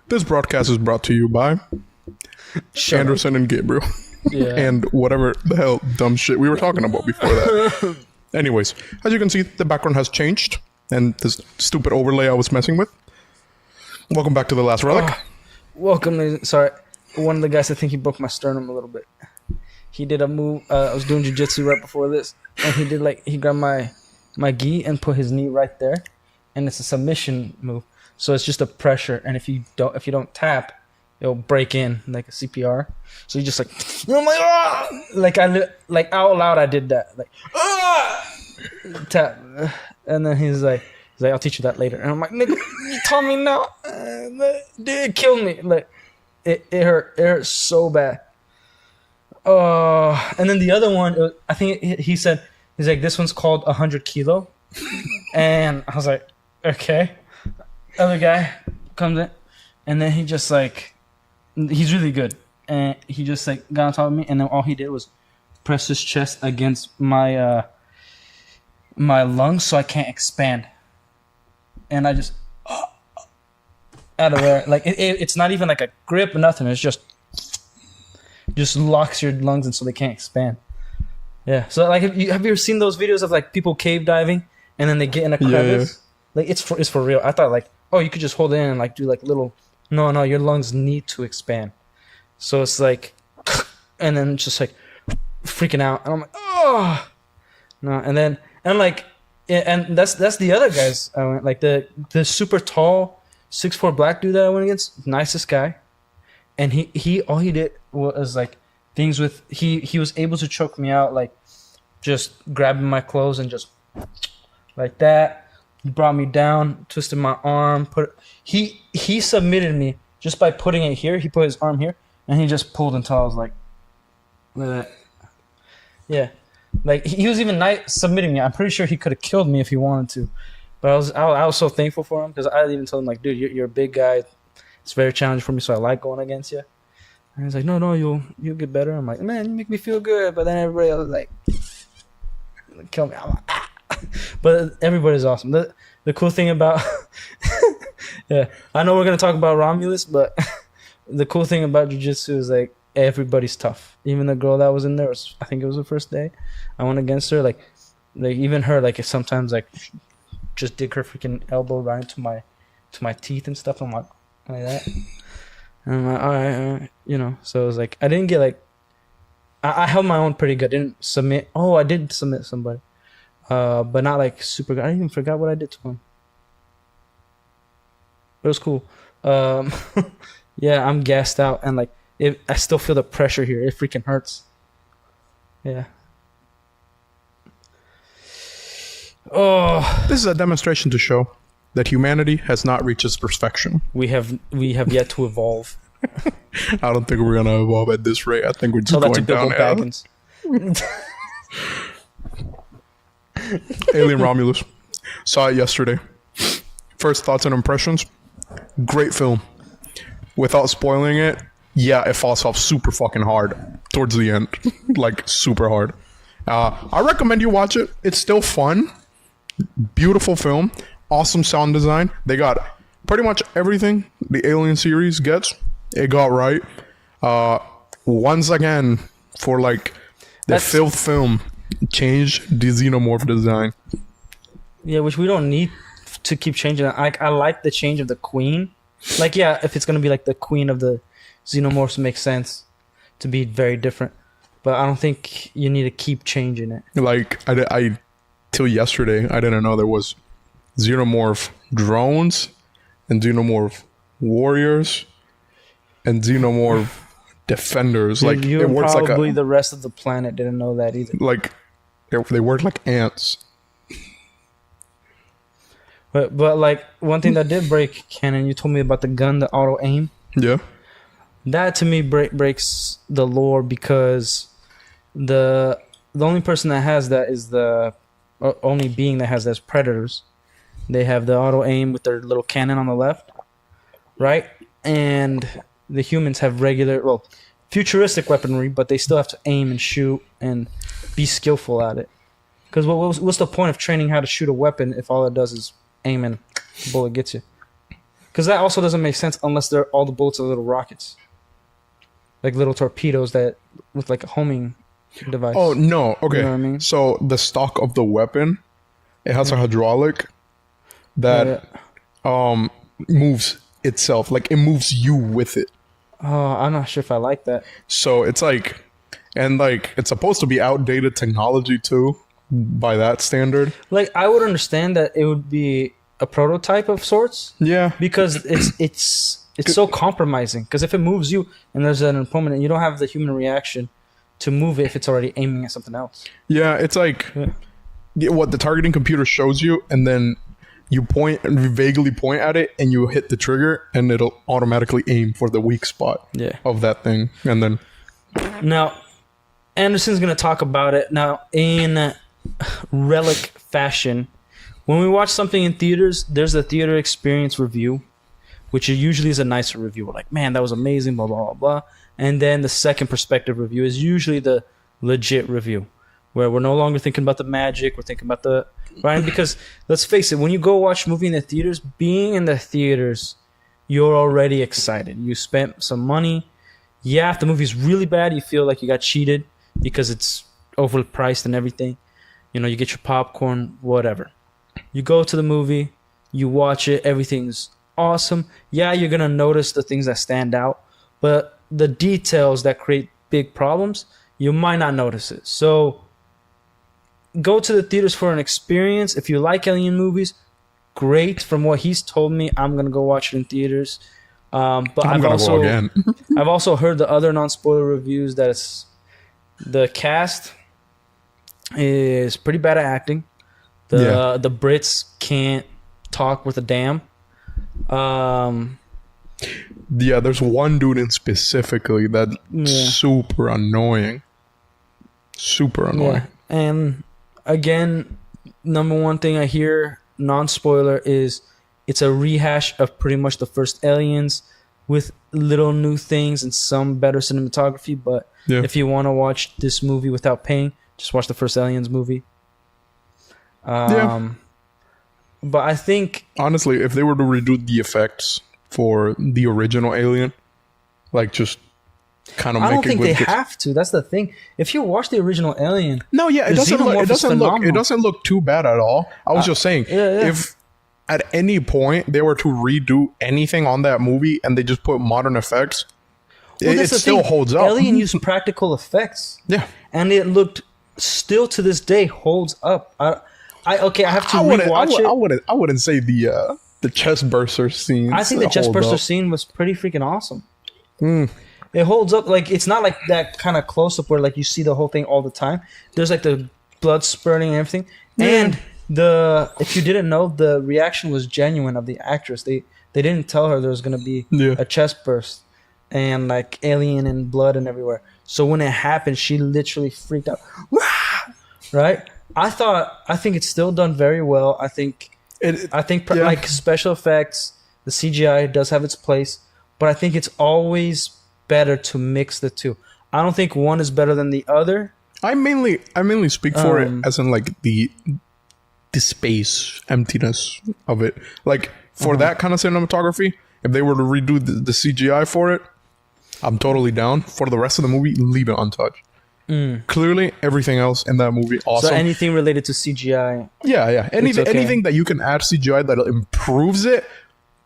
This broadcast is brought to you by Anderson and Gabriel. Yeah. And whatever the hell dumb shit we were talking about before that. Anyways, as you can see, the background has changed. And this stupid overlay I was messing with. Welcome back to The Last Relic. Welcome. Sorry. One of the guys, I think he broke my sternum a little bit. He did a move. I was doing jiu-jitsu right before this. And he did he grabbed my gi and put his knee right there. And it's a submission move. So it's just a pressure. And if you don't tap, it'll break in like a CPR. So you just and I'm like, ah! Like out loud I did that. Like, ah! Tap. And then he's like, I'll teach you that later. And I'm like, nigga, you taught me now. It killed me. Like, it hurt. It hurt so bad. And then the other one, I think he's like, this one's called 100 kilo. And I was like, okay. Other guy comes in, and then he just he's really good. And he just got on top of me, and then all he did was press his chest against my my lungs so I can't expand. And I just out of there, it's not even like a grip or nothing. It's just locks your lungs in so they can't expand. Yeah. So have you ever seen those videos of people cave diving and then they get in a crevice? Yeah. It's for real. I thought you could just hold it in and do little. No, your lungs need to expand. So it's and then just freaking out, and I'm like, oh no, and that's the other guys I went the super tall 6'4" black dude that I went against, nicest guy, and he all he did was things with he was able to choke me out just grabbing my clothes and just like that. He brought me down, twisted my arm, he submitted me just by putting it here. He put his arm here, and he just pulled until I was like that. Yeah. He was even submitting me. I'm pretty sure he could have killed me if he wanted to. But I was so thankful for him, because I even told him, dude, you're a big guy. It's very challenging for me, so I like going against you. And he's like, no, you'll get better. I'm like, man, you make me feel good. But then everybody else was kill me. I'm like, ah. But everybody's awesome. The cool thing about yeah, I know we're gonna talk about Romulus, but the cool thing about jiu-jitsu is everybody's tough. Even the girl that was in there, I think it was the first day I went against her. Even her, if sometimes just dig her freaking elbow right into my teeth and stuff. I'm like that. And I'm like, all right. So it was I didn't get I held my own pretty good. I didn't submit. Oh, I did submit somebody. But not super good. I even forgot what I did to him. It was cool. Yeah, I'm gassed out, and I still feel the pressure here. It freaking hurts. Yeah. Oh, this is a demonstration to show that humanity has not reached its perfection. We have yet to evolve. I don't think we're gonna evolve at this rate. I think we're just going downhill. Alien Romulus. Saw it yesterday. First thoughts and impressions. Great film. Without spoiling it, yeah, it falls off super fucking hard towards the end. Super hard. I recommend you watch it. It's still fun. Beautiful film. Awesome sound design. They got pretty much everything the Alien series gets. It got right. Once again, for the fifth film, change the xenomorph design. Yeah, which we don't need to keep changing. I like the change of the queen. If it's gonna be the queen of the xenomorphs, makes sense to be very different. But I don't think you need to keep changing it. I till yesterday, I didn't know there was xenomorph drones and xenomorph warriors and xenomorph defenders. You and probably the rest of the planet didn't know that either. They work like ants. But one thing that did break canon, you told me about the gun, the auto aim. Yeah. That to me breaks the lore, because the only person that has that is the only being that has that is predators. They have the auto aim with their little cannon on the left, right? And the humans have futuristic weaponry, but they still have to aim and shoot and be skillful at it. Because what's the point of training how to shoot a weapon if all it does is aim and the bullet gets you? Because that also doesn't make sense unless all the bullets are little rockets, like little torpedoes that with like a homing device. Oh no, okay. You know what I mean? So the stock of the weapon, it has a hydraulic that moves itself, like it moves you with it. Oh, I'm not sure if I like that. So it's like, and like it's supposed to be outdated technology too, by that standard. Like I would understand that it would be a prototype of sorts. Yeah, Because it's so compromising. Because if it moves you and there's an opponent, you don't have the human reaction to move it if it's already aiming at something else. yeah, it's like what the targeting computer shows you, and then you point and vaguely point at it, and you hit the trigger, and it'll automatically aim for the weak spot of that thing, and then. Now, Anderson's gonna talk about it now in relic fashion. When we watch something in theaters, there's a theater experience review, which usually is a nicer review. We're like, man, that was amazing, blah, blah, blah, blah. And then the second perspective review is usually the legit review, where we're no longer thinking about the magic. We're thinking about the... Right? Because, let's face it, when you go watch a movie in the theaters, being in the theaters, you're already excited. You spent some money. Yeah, if the movie's really bad, you feel like you got cheated because it's overpriced and everything. You know, you get your popcorn, whatever. You go to the movie, you watch it, everything's awesome. Yeah, you're going to notice the things that stand out, but the details that create big problems, you might not notice it. So go to the theaters for an experience. If you like alien movies, great. From what he's told me, I'm going to go watch it in theaters. But I've also heard the other non-spoiler reviews that the cast is pretty bad at acting. The Brits can't talk with a damn. Yeah, there's one dude in specifically that's super annoying. Super annoying. Yeah. And again, number one thing I hear, non-spoiler, is it's a rehash of pretty much the first Aliens with little new things and some better cinematography. But if you want to watch this movie without paying, just watch the first Aliens movie. But I think... Honestly, if they were to redo the effects for the original Alien, like just kind of make it... I don't think they have to. That's the thing. If you watch the original Alien... No, yeah, it doesn't look too bad at all. I was just saying, if at any point they were to redo anything on that movie and they just put modern effects, it still holds up. Alien used practical effects. Yeah. And it looked... Still to this day holds up. I have to rewatch it. I wouldn't say the chest burster scene. I think the chest burster scene was pretty freaking awesome. It holds up. Like, it's not like that kind of close up where like you see the whole thing all the time. There's like the blood spurting and everything. And if you didn't know, the reaction was genuine of the actress. They didn't tell her there was gonna be a chest burst and like alien and blood and everywhere. So when it happened, she literally freaked out. Right? I think it's still done very well. I think like special effects, the CGI does have its place, but I think it's always better to mix the two. I don't think one is better than the other. I mainly speak for it as in like the space emptiness of it. Like for that kind of cinematography, if they were to redo the CGI for it, I'm totally down. For the rest of the movie, leave it untouched. Clearly, everything else in that movie, awesome. So anything related to CGI? Yeah. Anything that you can add CGI that improves it,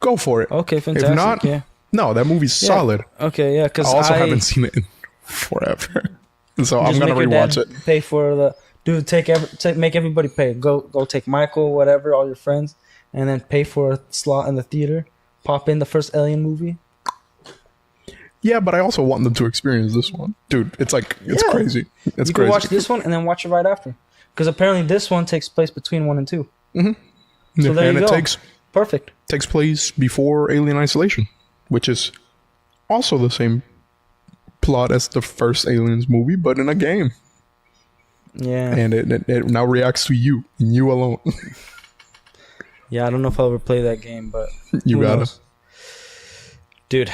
go for it. Okay, fantastic. If not, no, that movie's solid. Okay, yeah, because I also haven't seen it in forever, so I'm gonna rewatch it. Pay for the dude. Make everybody pay. Go take Michael, whatever, all your friends, and then pay for a slot in the theater. Pop in the first Alien movie. Yeah, but I also want them to experience this one. Dude, it's crazy. It's crazy. You can watch this one and then watch it right after. Because apparently this one takes place between 1 and 2. Mm-hmm. So there you go. Perfect. Takes place before Alien Isolation, which is also the same plot as the first Aliens movie, but in a game. Yeah. And it now reacts to you, and you alone. Yeah, I don't know if I'll ever play that game, but... You gotta. Knows? Dude...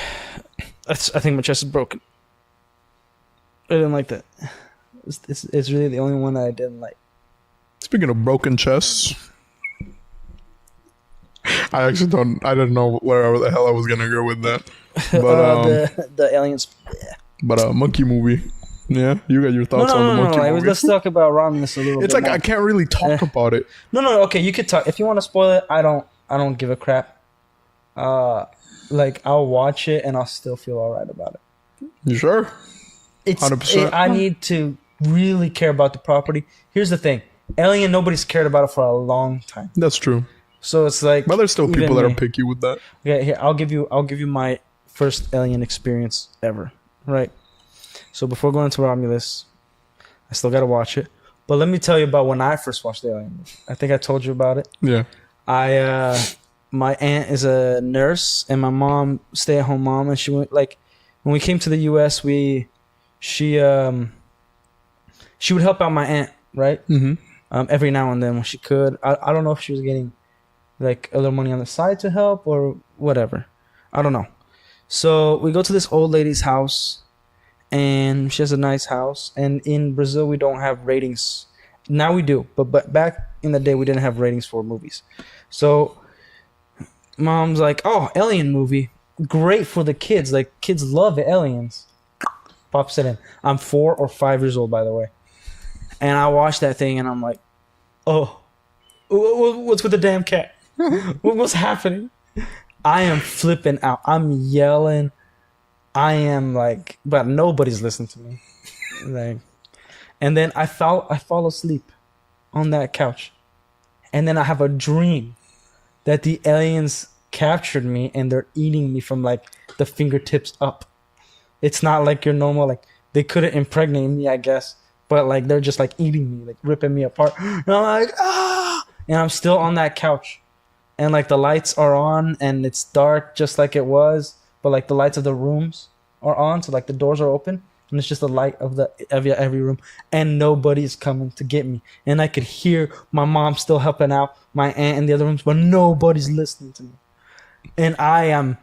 I think my chest is broken. I didn't like that. It's really the only one that I didn't like. Speaking of broken chests, I didn't know where the hell I was gonna go with that. But the aliens. but monkey movie. Yeah, you got your thoughts on the monkey movie. Like, let's talk about Romulus a little It's bit like more. I can't really talk about it. No. Okay, you could talk if you want to spoil it. I don't give a crap. Like I'll watch it and I'll still feel alright about it. You sure? 100%. I need to really care about the property. Here's the thing: Alien. Nobody's cared about it for a long time. That's true. So it's like, but there's still people that are picky with that. Okay, here I'll give you my first Alien experience ever. Right. So before going to Romulus, I still gotta watch it. But let me tell you about when I first watched the Alien movie. I think I told you about it. Yeah. My aunt is a nurse and my mom stay-at-home mom, and she went like when we came to the US, she would help out my aunt, right? Mm-hmm. Every now and then when she could. I don't know if she was getting like a little money on the side to help or whatever. I don't know. So we go to this old lady's house, and she has a nice house. And in Brazil, we don't have ratings. Now we do, but back in the day, we didn't have ratings for movies. So mom's like, "Oh, Alien movie, great for the kids. Like kids love aliens." Pops it in. I'm 4 or 5 years old, by the way, and I watched that thing, and I'm like, "Oh, what's with the damn cat? What's happening?" I am flipping out. I'm yelling. I am like, but nobody's listening to me. Like, and then I fall asleep on that couch, and then I have a dream that the aliens captured me and they're eating me from like the fingertips up. It's not like your normal, like they couldn't impregnate me, I guess, but like they're just like eating me, like ripping me apart. And I'm like, ah, and I'm still on that couch. And like the lights are on and it's dark just like it was, but like the lights of the rooms are on, so like the doors are open and it's just the light of the every room, and nobody's coming to get me. And I could hear my mom still helping out, my aunt in the other rooms, but nobody's listening to me. And I'm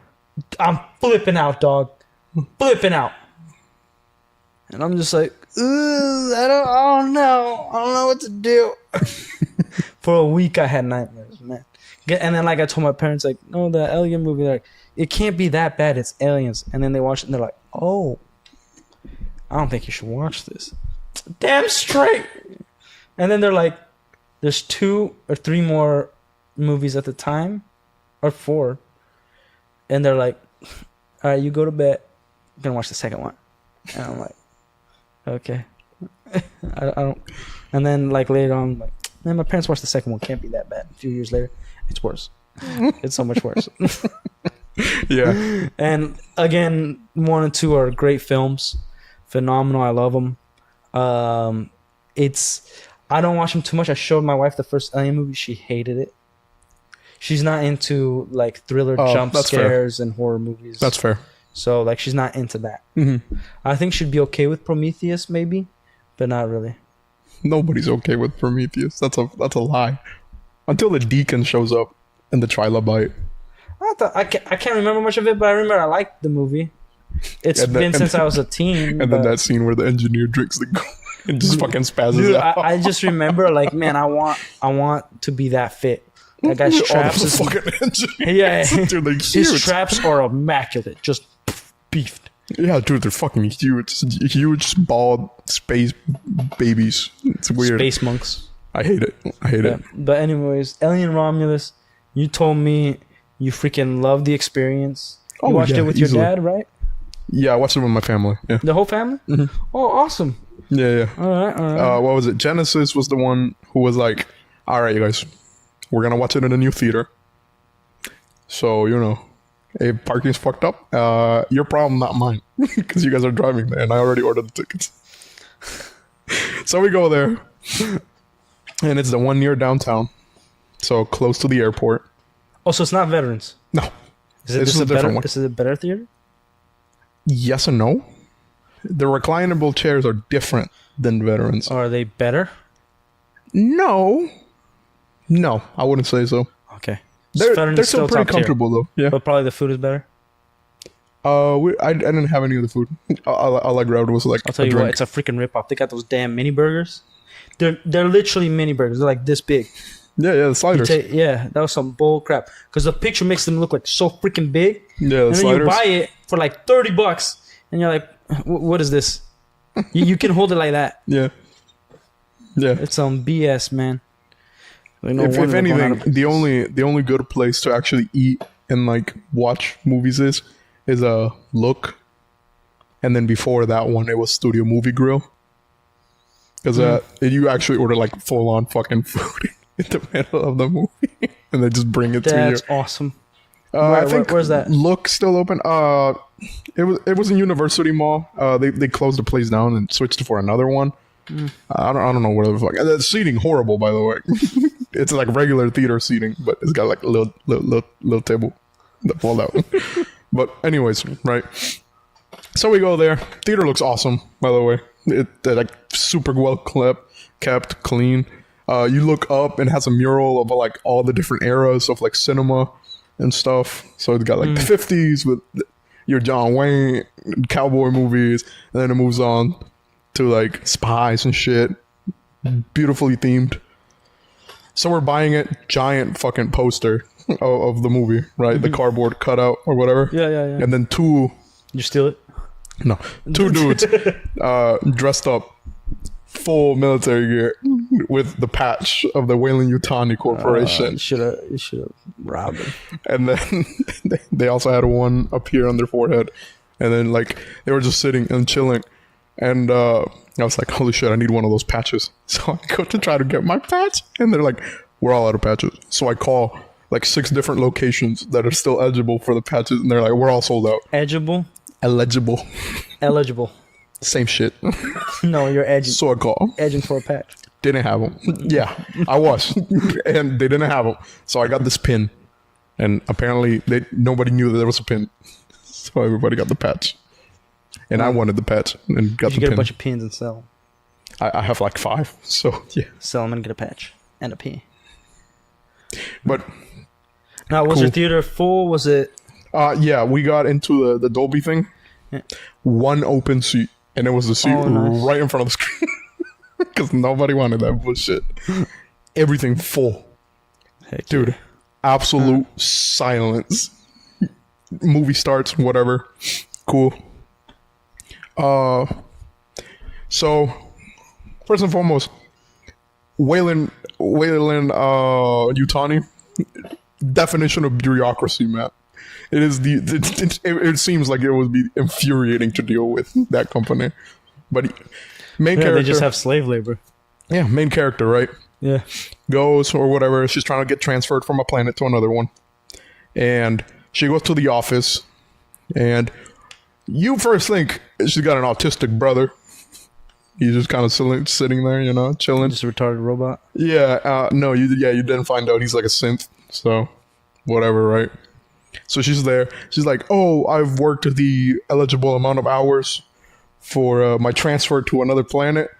flipping out, dog, flipping out. And I'm just like, I don't know what to do. For a week I had nightmares, man. And then like I told my parents, like, no, the Alien movie, like, it can't be that bad. It's aliens. And then they watched it and they're like, oh, I don't think you should watch this. Damn straight. And then they're like, there's 2 or 3 more movies at the time, or 4. And they're like, all right, you go to bed. I'm gonna watch the second one. And I'm like, okay. I don't. And then like later on, like, man, my parents watched the second one. Can't be that bad. A few years later, it's worse. It's so much worse. Yeah. And again, 1 and 2 are great films. Phenomenal. I love them. I don't watch them too much. I showed my wife the first Alien movie. She hated it. She's not into like thriller jump scares and horror movies. That's fair. So like she's not into that. Mm-hmm. I think she'd be okay with Prometheus maybe, but not really. Nobody's okay with Prometheus. That's a lie. Until the deacon shows up in the trilobite. I can't remember much of it, but I remember I liked the movie. It's been since I was a teen. And then that scene where the engineer drinks the gold and just fucking spazzes out. I just remember like, man, I want to be that fit. That guy's traps is fucking engineer. Yeah, dude, they're his huge. traps are immaculate, just beefed. Yeah, dude, they're fucking huge bald space babies. It's weird. Space monks. I hate it. But anyways, Alien Romulus, you told me you freaking loved the experience. You watched it with your dad, right? Yeah, I watched it with my family. Yeah. The whole family? Mm-hmm. Oh, awesome. Yeah. All right. What was it? Genesis was the one who was like, all right, you guys, we're going to watch it in a new theater. So, if parking's fucked up, your problem, not mine. Because you guys are driving there and I already ordered the tickets. So we go there. And it's the one near downtown. So close to the airport. Oh, so it's not Veterans? No. Is it a different one? Is it a better theater? Yes and no. The reclinable chairs are different than Veterans. Are they better? No, I wouldn't say so. Okay. They're still pretty comfortable though. Yeah. But probably the food is better. I didn't have any of the food. All I grabbed was like I'll tell you what, it's a freaking ripoff. They got those damn mini burgers. They're literally mini burgers. They're like this big. Yeah, the sliders. That was some bull crap. Because the picture makes them look like so freaking big. Yeah, the and then sliders. you buy it for like $30, and you're like, "What is this?" you can hold it like that. Yeah. It's some BS, man. Like, no if wonder they're going out anything, of the only good place to actually eat and like watch movies is a Look, and then before that one, it was Studio Movie Grill. Because you actually order like full on fucking food in the middle of the movie, and they just bring it to you. That's awesome. I think where's that? Look still open. It was in University Mall. They closed the place down and switched for another one. I don't know where the fuck. The seating horrible, by the way. It's like regular theater seating, but it's got like a little table that fall out. But anyways, right. So we go there. Theater looks awesome, by the way. They're like super well kept, clean. You look up and it has a mural of like all the different eras of like cinema and stuff. So it's got like the 50s with your John Wayne cowboy movies, and then it moves on to like spies and shit. Beautifully themed. So we're buying it. Giant fucking poster of the movie, right? The cardboard cutout or whatever. Yeah. And then two steal it? No. Two dudes dressed up full military gear with the patch of the Weyland-Yutani Corporation. You should have robbed them. And then they also had one up here on their forehead. And then like they were just sitting and chilling. And I was like, holy shit, I need one of those patches. So I go to try to get my patch, and they're like, we're all out of patches. So I call like 6 different locations that are still eligible for the patches, and they're like, we're all sold out. Eligible? Eligible. Same shit. No, you're edging. So I call. Edging for a patch. Didn't have them. Yeah, I was. And they didn't have them. So I got this pin. And apparently nobody knew that there was a pin. So everybody got the patch. And I wanted the patch and got the pin. You get a bunch of pins and sell them. I have like 5. So yeah. Sell them and get a patch. And a pin. But now, was your theater full? Was it? Yeah, we got into the Dolby thing. Yeah. One open seat. And it was the seat right in front of the screen. Because nobody wanted that bullshit. Everything full. Heck dude, yeah. Absolute silence. Movie starts, whatever. Cool. So, first and foremost, Weyland Yutani, definition of bureaucracy, man. It is it seems like it would be infuriating to deal with that company, but main character, they just have slave labor. Yeah, main character, right? Yeah, goes or whatever. She's trying to get transferred from a planet to another one, and she goes to the office, and you first think she's got an autistic brother. He's just kind of sitting there, you know, chilling. Just a retarded robot. Yeah, no, you didn't find out he's like a synth, so whatever, right? So she's there. She's like, oh, I've worked the eligible amount of hours for my transfer to another planet.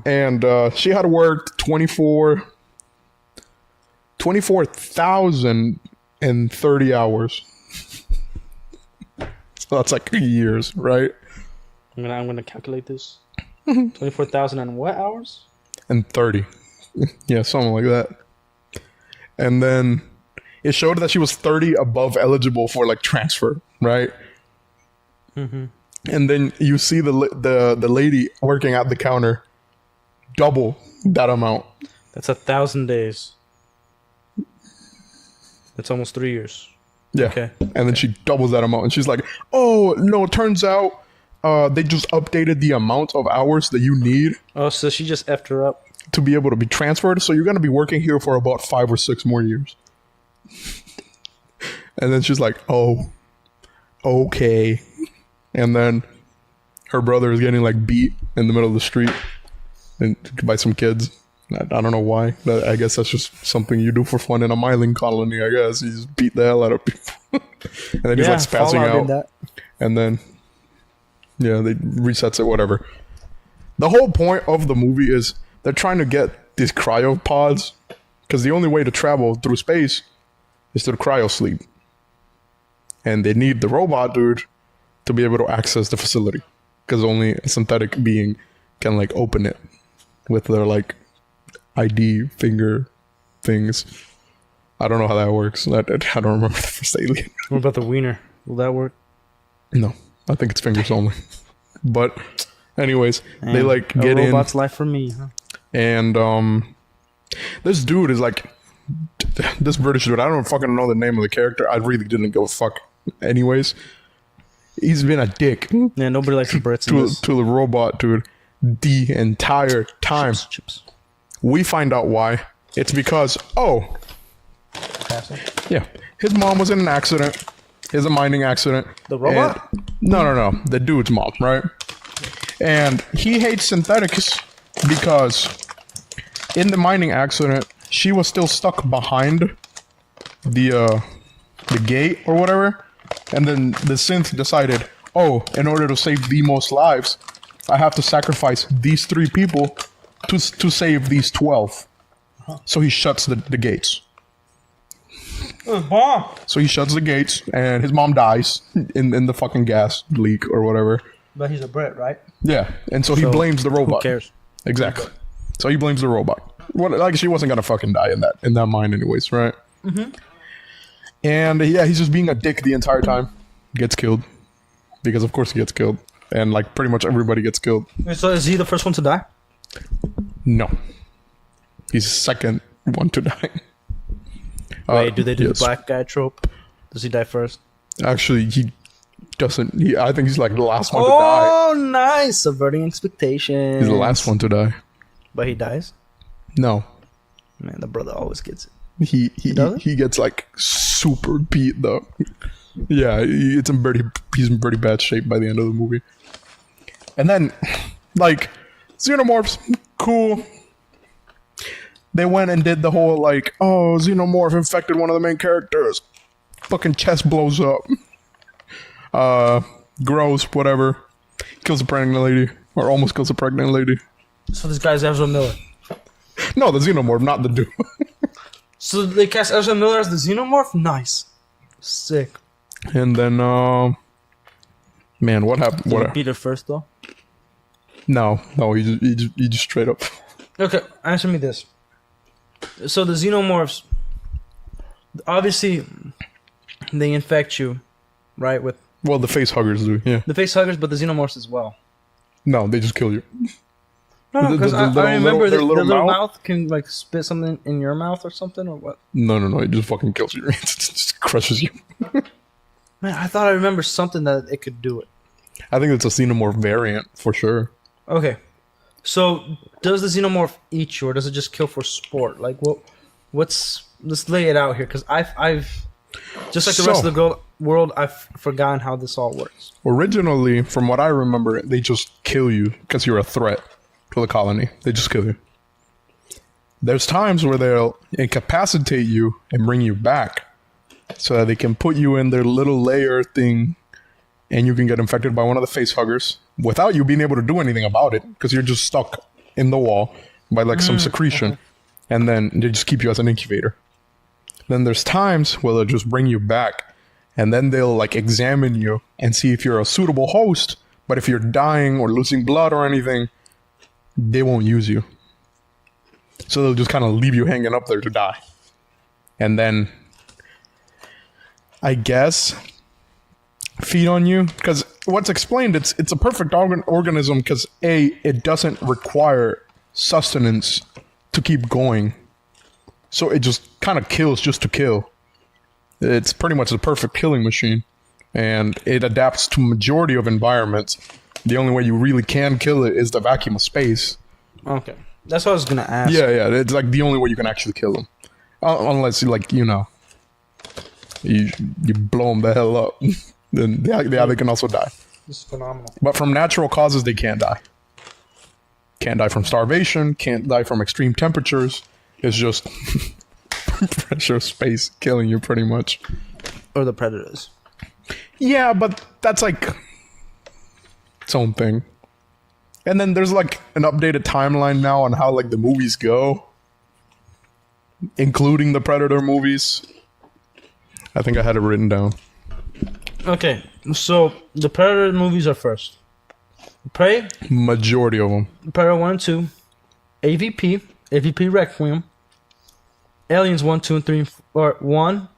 And she had worked 24,030 hours. So that's like years, right? I'm gonna calculate this. 24,000 and what hours? And 30. Yeah, something like that. And then it showed that she was 30 above eligible for like transfer, right? Mm-hmm. And then you see the lady working at the counter double that amount. That's 1,000 days. That's almost 3 years. Yeah. Okay. And then she doubles that amount, and she's like, "Oh no! It turns out they just updated the amount of hours that you need." Oh, so she just effed her up to be able to be transferred. So you're gonna be working here for about 5 or 6 more years. And then she's like, "Oh, okay." And then her brother is getting like beat in the middle of the street and by some kids. I don't know why. I guess that's just something you do for fun in a mining colony, I guess. You just beat the hell out of people. And then he's like spazzing out. And then, yeah, they resets it, whatever. The whole point of the movie is they're trying to get these cryopods, because the only way to travel through space is through cryo sleep. And they need the robot dude to be able to access the facility, because only a synthetic being can like open it with their like ID finger things. I don't know how that works. I don't remember the first alien. What about the wiener? Will that work? No, I think it's fingers only. But anyways, Man, they like a get in, robot's life for me, huh? and this dude is like this British dude. I don't fucking know the name of the character. I really didn't give a fuck. Anyways, he's been a dick Yeah, nobody likes the Brits in this. to the robot dude the entire time. Chips. We find out why. It's because yeah, his mom was in an accident. It's a mining accident. The robot? No. The dude's mom, right? And he hates synthetics because in the mining accident, she was still stuck behind the gate or whatever. And then the synth decided, in order to save the most lives, I have to sacrifice these 3 people to save these 12. So he shuts the gates. It was bomb. So he shuts the gates, and his mom dies in the fucking gas leak or whatever. But he's a Brit, right? Yeah, and so he blames the robot. Who cares? Exactly. So he blames the robot. Like she wasn't gonna fucking die in that mine anyways, right? Mm-hmm. And yeah, he's just being a dick the entire time. Gets killed because of course he gets killed, and like pretty much everybody gets killed. So is he the first one to die? No, he's the second one to die. Wait, do they do yes. the black guy trope? Does he die first? Actually, he doesn't. I think he's like the last one to die. Oh, nice! Subverting expectations. He's the last one to die. But he dies? No, Man, the brother always gets it. He gets like super beat though. Yeah, he's in pretty bad shape by the end of the movie. And then, like, xenomorphs, cool. They went and did the whole like, xenomorph infected one of the main characters. Fucking chest blows up. Gross, whatever. Kills a pregnant lady, or almost kills a pregnant lady. So this guy's Ezra Miller. No, the xenomorph, not the dude. So they cast Ezra Miller as the xenomorph? Nice. Sick. And then, man, what happened? Did he What? beat it first, though? No, he just straight up. Okay, answer me this. So the xenomorphs, obviously, they infect you, right? With Well, the face huggers do, yeah. the face huggers, but the xenomorphs as well. No, they just kill you. No, because I remember their the little little mouth? mouth can like spit something in your mouth or something, or what? No, it just fucking kills you. It just crushes you. Man, I thought I remember something that it could do it. I think it's a xenomorph variant for sure. Okay, so does the xenomorph eat you, or does it just kill for sport? Like, what's? Let's lay it out here, because I've just like the rest of the world, I've forgotten how this all works. Originally, from what I remember, they just kill you because you're a threat to the colony. They just kill you. There's times where they'll incapacitate you and bring you back so that they can put you in their little layer thing and you can get infected by one of the face huggers without you being able to do anything about it because you're just stuck in the wall by like some secretion. And then they just keep you as an incubator. Then there's times where they'll just bring you back and then they'll like examine you and see if you're a suitable host. But if you're dying or losing blood or anything, they won't use you. So they'll just kind of leave you hanging up there to die. And then, I guess, feed on you. Because what's explained, it's a perfect organism because A, it doesn't require sustenance to keep going. So it just kind of kills just to kill. It's pretty much the perfect killing machine. And it adapts to majority of environments. The only way you really can kill it is the vacuum of space. Okay, that's what I was gonna ask. Yeah, it's like the only way you can actually kill them, unless you like you blow them the hell up. Then they can also die. This is phenomenal. But from natural causes, they can't die. Can't die from starvation. Can't die from extreme temperatures. It's just pressure of space killing you pretty much. Or the predators. Yeah, but that's like its own thing. And then there's like an updated timeline now on how like the movies go, including the Predator movies. I think I had it written down. Okay, so the Predator movies are first. Prey, Majority of them. Predator 1 and 2, AVP, AVP Requiem, Aliens 1, 2, and 3, or 1,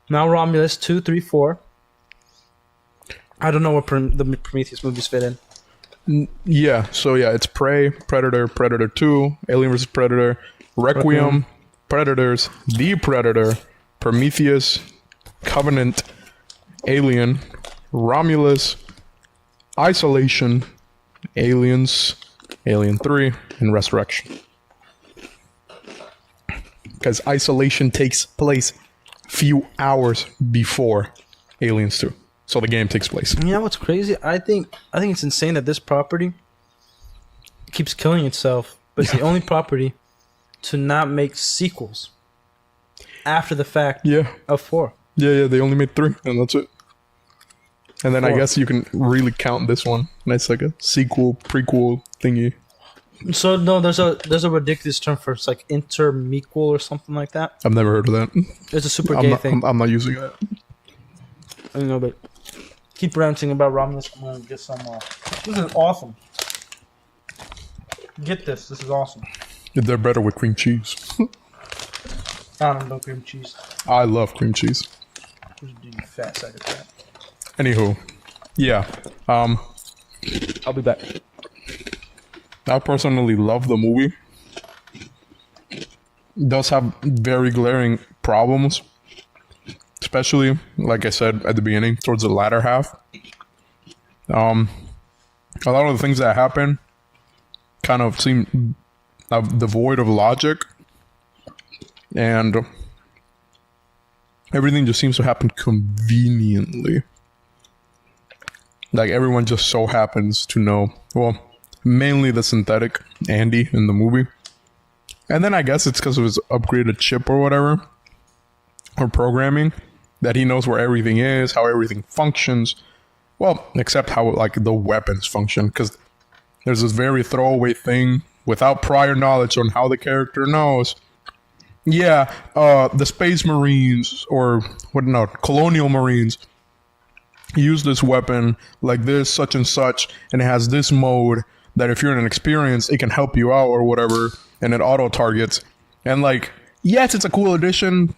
now Romulus 2, 3, 4. I don't know what the Prometheus movies fit in. Yeah, so yeah, it's Prey, Predator, Predator 2, Alien vs. Predator, Requiem, Predators, The Predator, Prometheus, Covenant, Alien, Romulus, Isolation, Aliens, Alien 3, and Resurrection. Because Isolation takes place a few hours before Aliens 2. So the game takes place. You know what's crazy? I think it's insane that this property keeps killing itself, but it's the only property to not make sequels after the fact of 4. Yeah, they only made 3, and that's it. And then 4. I guess you can really count this one. It's like a sequel, prequel thingy. So no, there's a ridiculous term for it's like intermequel or something like that. I've never heard of that. It's a super gay thing. I'm not using that. I know, but keep ranting about Romulus. I'm gonna get some. This is awesome. Get this. This is awesome. They're better with cream cheese. I don't know cream cheese. I love cream cheese. You fat sack of crap. Anywho, yeah. I'll be back. I personally love the movie. It does have very glaring problems. Especially, like I said at the beginning, towards the latter half. A lot of the things that happen kind of seem devoid of logic. And everything just seems to happen conveniently. Like, everyone just so happens to know, well, mainly the synthetic Andy in the movie. And then I guess it's because of his upgraded chip or whatever, or programming, that he knows where everything is, how everything functions. Well, except how, like, the weapons function, because there's this very throwaway thing without prior knowledge on how the character knows. Yeah, the Space Marines, or Colonial Marines, use this weapon like this, such and such, and it has this mode that if you're inexperienced, it can help you out or whatever, and it auto-targets. And, like, yes, it's a cool addition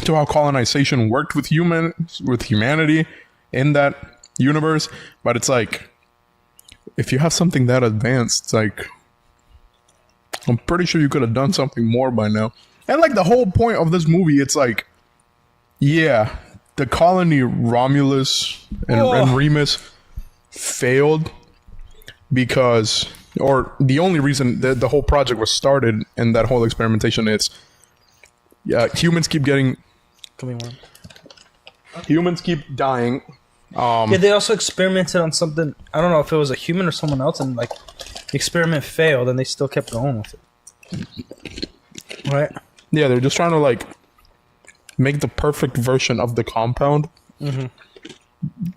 to how colonization worked with humanity in that universe, but it's like, if you have something that advanced, it's like, I'm pretty sure you could have done something more by now. And, like, the whole point of this movie, it's like, yeah, the colony Romulus and Remus failed because, or the only reason that the whole project was started and that whole experimentation is, humans keep getting, humans keep dying. Yeah, they also experimented on something. I don't know if it was a human or someone else, and like the experiment failed, and they still kept going with it. Right? Yeah, they're just trying to like make the perfect version of the compound. Mm-hmm.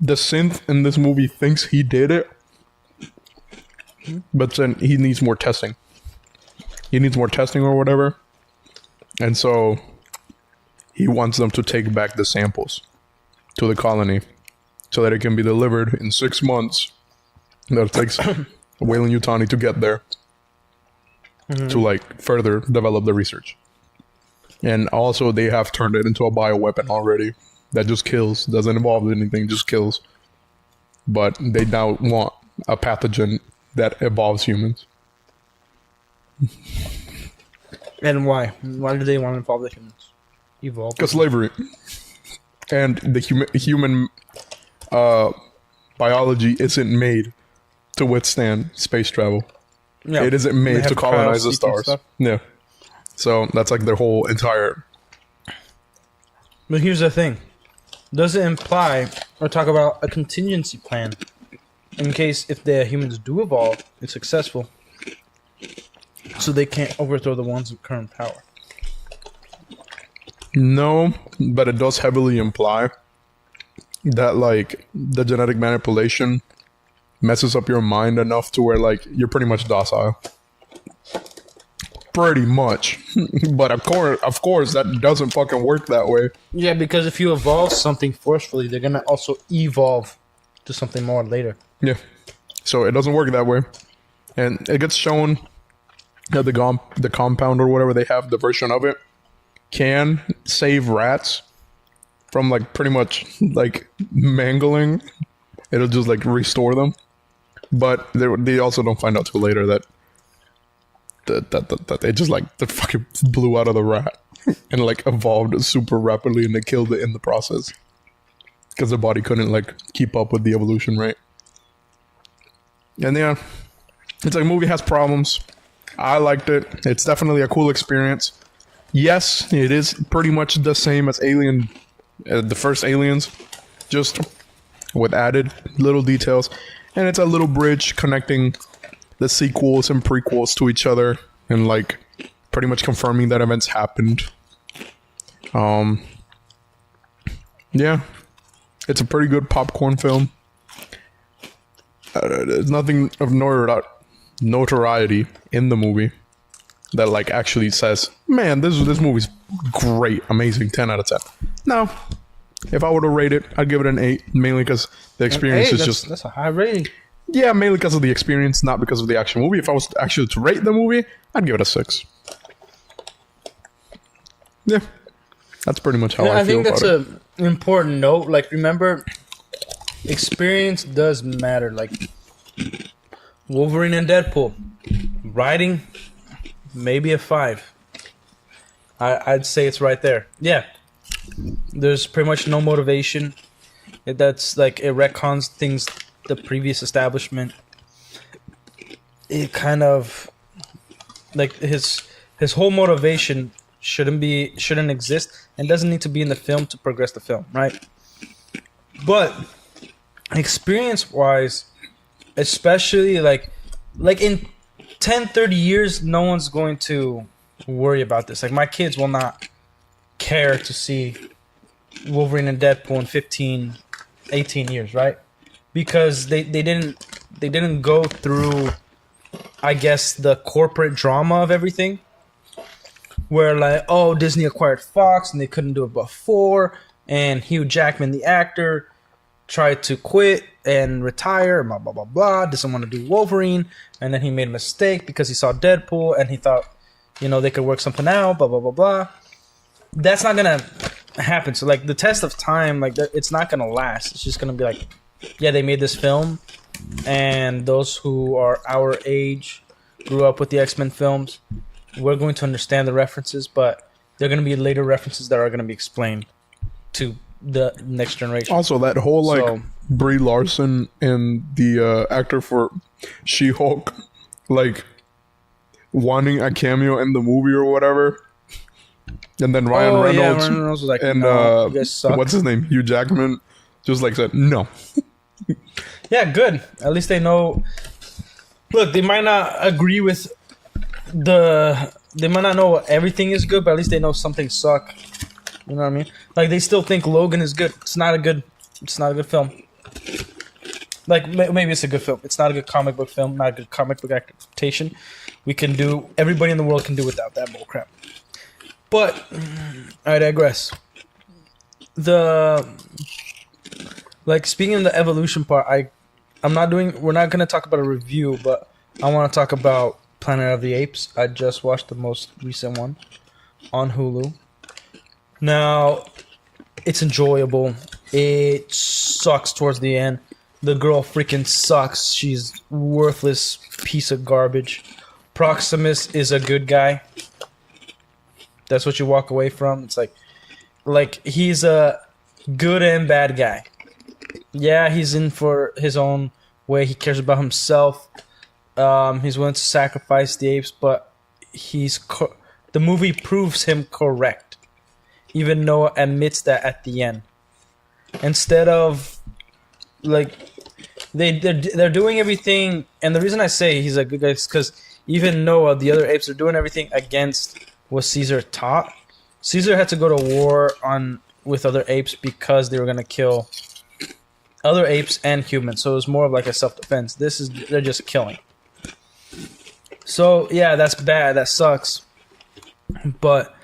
The synth in this movie thinks he did it, but then he needs more testing. He needs more testing or whatever, and so he wants them to take back the samples to the colony so that it can be delivered in 6 months. That it takes Weyland-Yutani to get there to like further develop the research. And also they have turned it into a bioweapon already that just kills, doesn't involve anything, just kills. But they now want a pathogen that evolves humans. And why? Why do they want to involve the humans? Evolve? Because slavery. And the human biology isn't made to withstand space travel. Yeah. It isn't made to colonize the stars. Yeah. So that's like their whole entire... But here's the thing. Does it imply or talk about a contingency plan in case if the humans do evolve and successful so they can't overthrow the ones with current power? No, but it does heavily imply that like the genetic manipulation messes up your mind enough to where like you're pretty much docile. Pretty much. But of course that doesn't fucking work that way. Yeah, because if you evolve something forcefully, they're gonna also evolve to something more later. Yeah. So it doesn't work that way. And it gets shown the compound or whatever they have, the version of it, can save rats from like pretty much like mangling. It'll just like restore them, but they also don't find out till later that they just like they fucking blew out of the rat and like evolved super rapidly, and they killed it in the process because the body couldn't like keep up with the evolution rate. And yeah, it's like, movie has problems. I liked it. It's definitely a cool experience. Yes, it is pretty much the same as Alien, the first Aliens, just with added little details. And it's a little bridge connecting the sequels and prequels to each other, and like pretty much confirming that events happened. Yeah, it's a pretty good popcorn film. There's nothing of notoriety in the movie that like actually says, man, this movie's great, amazing, 10 out of 10. No. If I were to rate it, I'd give it an 8, mainly because the experience is just... That's a high rating. Yeah, mainly because of the experience, not because of the actual movie. If I was actually to rate the movie, I'd give it a 6. Yeah. That's pretty much how I feel about it. I think that's an important note. Like, remember, experience does matter. Like, Wolverine and Deadpool. Writing, maybe a 5. I'd say it's right there. Yeah. There's pretty much no motivation. That's like, it retcons things, the previous establishment. It kind of, like, his whole motivation shouldn't exist, and doesn't need to be in the film to progress the film, right? But experience wise, especially like in 10-30 years, no one's going to worry about this. Like, my kids will not care to see Wolverine and Deadpool in 15-18 years, right? Because they didn't go through, I guess, the corporate drama of everything, where like, oh, Disney acquired Fox and they couldn't do it before, and Hugh Jackman, the actor, tried to quit and retire, blah blah blah blah, doesn't want to do Wolverine, and then he made a mistake because he saw Deadpool and he thought, they could work something out, blah blah blah blah. That's not gonna happen. So like, the test of time, like, it's not gonna last. It's just gonna be like, yeah, they made this film, and those who are our age, grew up with the X-Men films, we're going to understand the references, but they're going to be later references that are going to be explained to the next generation. Also, that whole like Brie Larson and the actor for She-Hulk, like, wanting a cameo in the movie or whatever, and then Ryan Reynolds, Ryan Reynolds was like, and no, you guys suck. What's his name, Hugh Jackman, just like said no. Yeah, good. At least they know. Look, they might not agree with they might not know everything is good, but at least they know something suck. You know what I mean? Like, they still think Logan is good. It's not a good film. Like, maybe it's a good film. It's not a good comic book film, not a good comic book adaptation. Everybody in the world can do without that bullcrap. But I digress. Speaking of the evolution part, we're not gonna talk about a review, but I want to talk about Planet of the Apes. I just watched the most recent one on Hulu. Now, it's enjoyable. It sucks towards the end. The girl freaking sucks. She's worthless piece of garbage. Proximus is a good guy. That's what you walk away from. It's like he's a good and bad guy. Yeah, he's in for his own way. He cares about himself. He's willing to sacrifice the apes, but the movie proves him correct. Even Noah admits that at the end. Instead of, like, they're doing everything, and the reason I say he's a good guy is because even Noah, the other apes, are doing everything against what Caesar taught. Caesar had to go to war with other apes because they were gonna kill other apes and humans, so it was more of like a self-defense. They're just killing. So yeah, that's bad. That sucks. But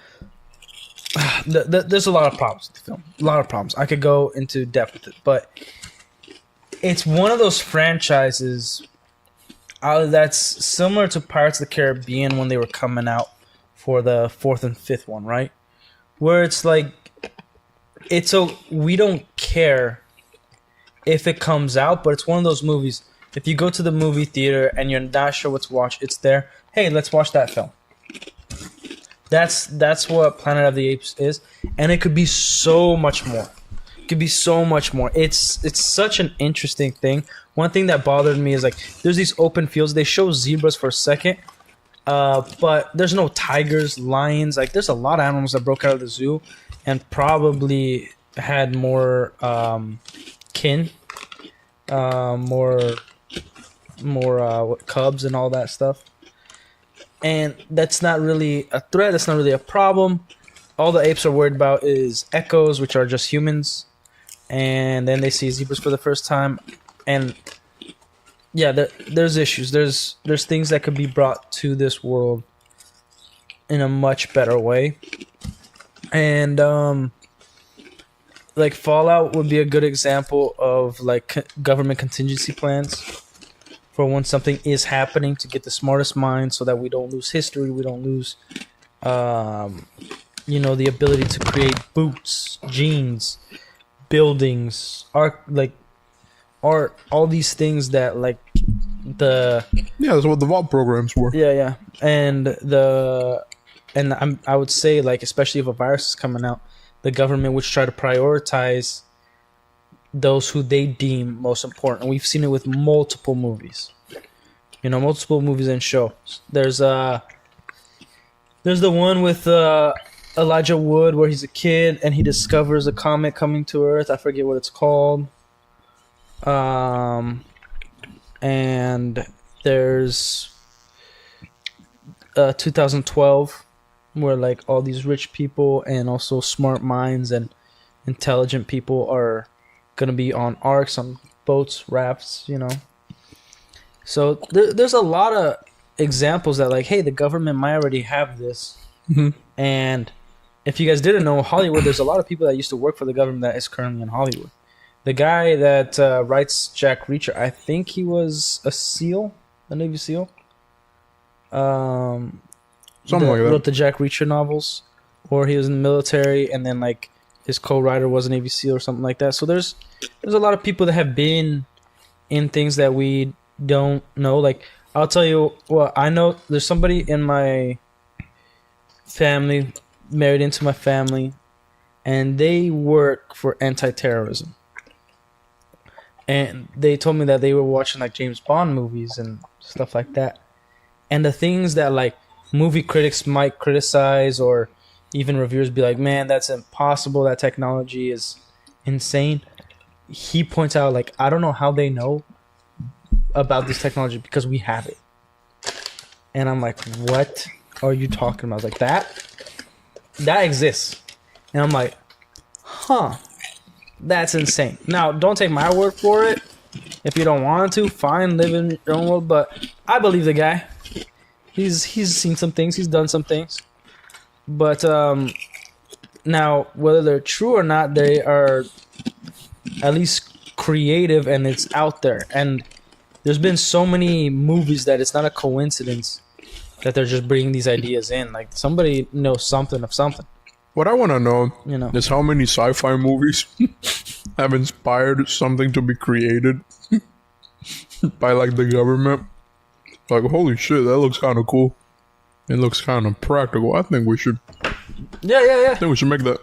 there's a lot of problems with the film. A lot of problems. I could go into depth with it, but it's one of those franchises That's similar to Pirates of the Caribbean when they were coming out for the fourth and fifth one, right? Where it's like, we don't care if it comes out, but it's one of those movies. If you go to the movie theater and you're not sure what to watch, it's there. Hey, let's watch that film. That's what Planet of the Apes is, and it could be so much more. It could be so much more. It's such an interesting thing. One thing that bothered me is like there's these open fields. They show zebras for a second, but there's no tigers, lions. Like there's a lot of animals that broke out of the zoo, and probably had more kin, more cubs and all that stuff. And that's not really a threat. That's not really a problem. All the apes are worried about is echoes, which are just humans. And then they see zebras for the first time. And yeah, there's issues. There's things that could be brought to this world in a much better way. And like Fallout would be a good example of like government contingency plans for when something is happening, to get the smartest minds so that we don't lose history, we don't lose, the ability to create boots, jeans, buildings, art, all these things that like that's what the vault programs were. Yeah, and I would say like especially if a virus is coming out, the government would try to prioritize those who they deem most important. And we've seen it with multiple movies. Multiple movies and shows. There's the one with Elijah Wood where he's a kid and he discovers a comet coming to Earth. I forget what it's called. And there's 2012 where like all these rich people and also smart minds and intelligent people are gonna be on arcs, on boats, rafts, So there's a lot of examples that like, hey, the government might already have this. Mm-hmm. And if you guys didn't know, Hollywood, there's a lot of people that used to work for the government that is currently in Hollywood. The guy that writes Jack Reacher, I think he was a SEAL, a Navy SEAL. Something like that. Wrote the Jack Reacher novels, or he was in the military, and then like his co-writer was a Navy SEAL or something like that. So there's a lot of people that have been in things that we don't know. Like I'll tell you, well, I know there's somebody in my family, married into my family, and they work for anti-terrorism. And they told me that they were watching like James Bond movies and stuff like that. And the things that like movie critics might criticize, or even reviewers be like, man, that's impossible, that technology is insane. He points out like, I don't know how they know about this technology because we have it. And I'm like, what are you talking about? Like that exists. And I'm like, that's insane. Now, don't take my word for it. If you don't want to, fine, live in your own world. But I believe the guy. He's seen some things. He's done some things. But now, whether they're true or not, they are at least creative and it's out there. And there's been so many movies that it's not a coincidence that they're just bringing these ideas in. Like somebody knows something of something. What I want to know is how many sci-fi movies have inspired something to be created by like the government. Like, holy shit, that looks kind of cool. It looks kind of practical. I think we should. Yeah. I think we should make that.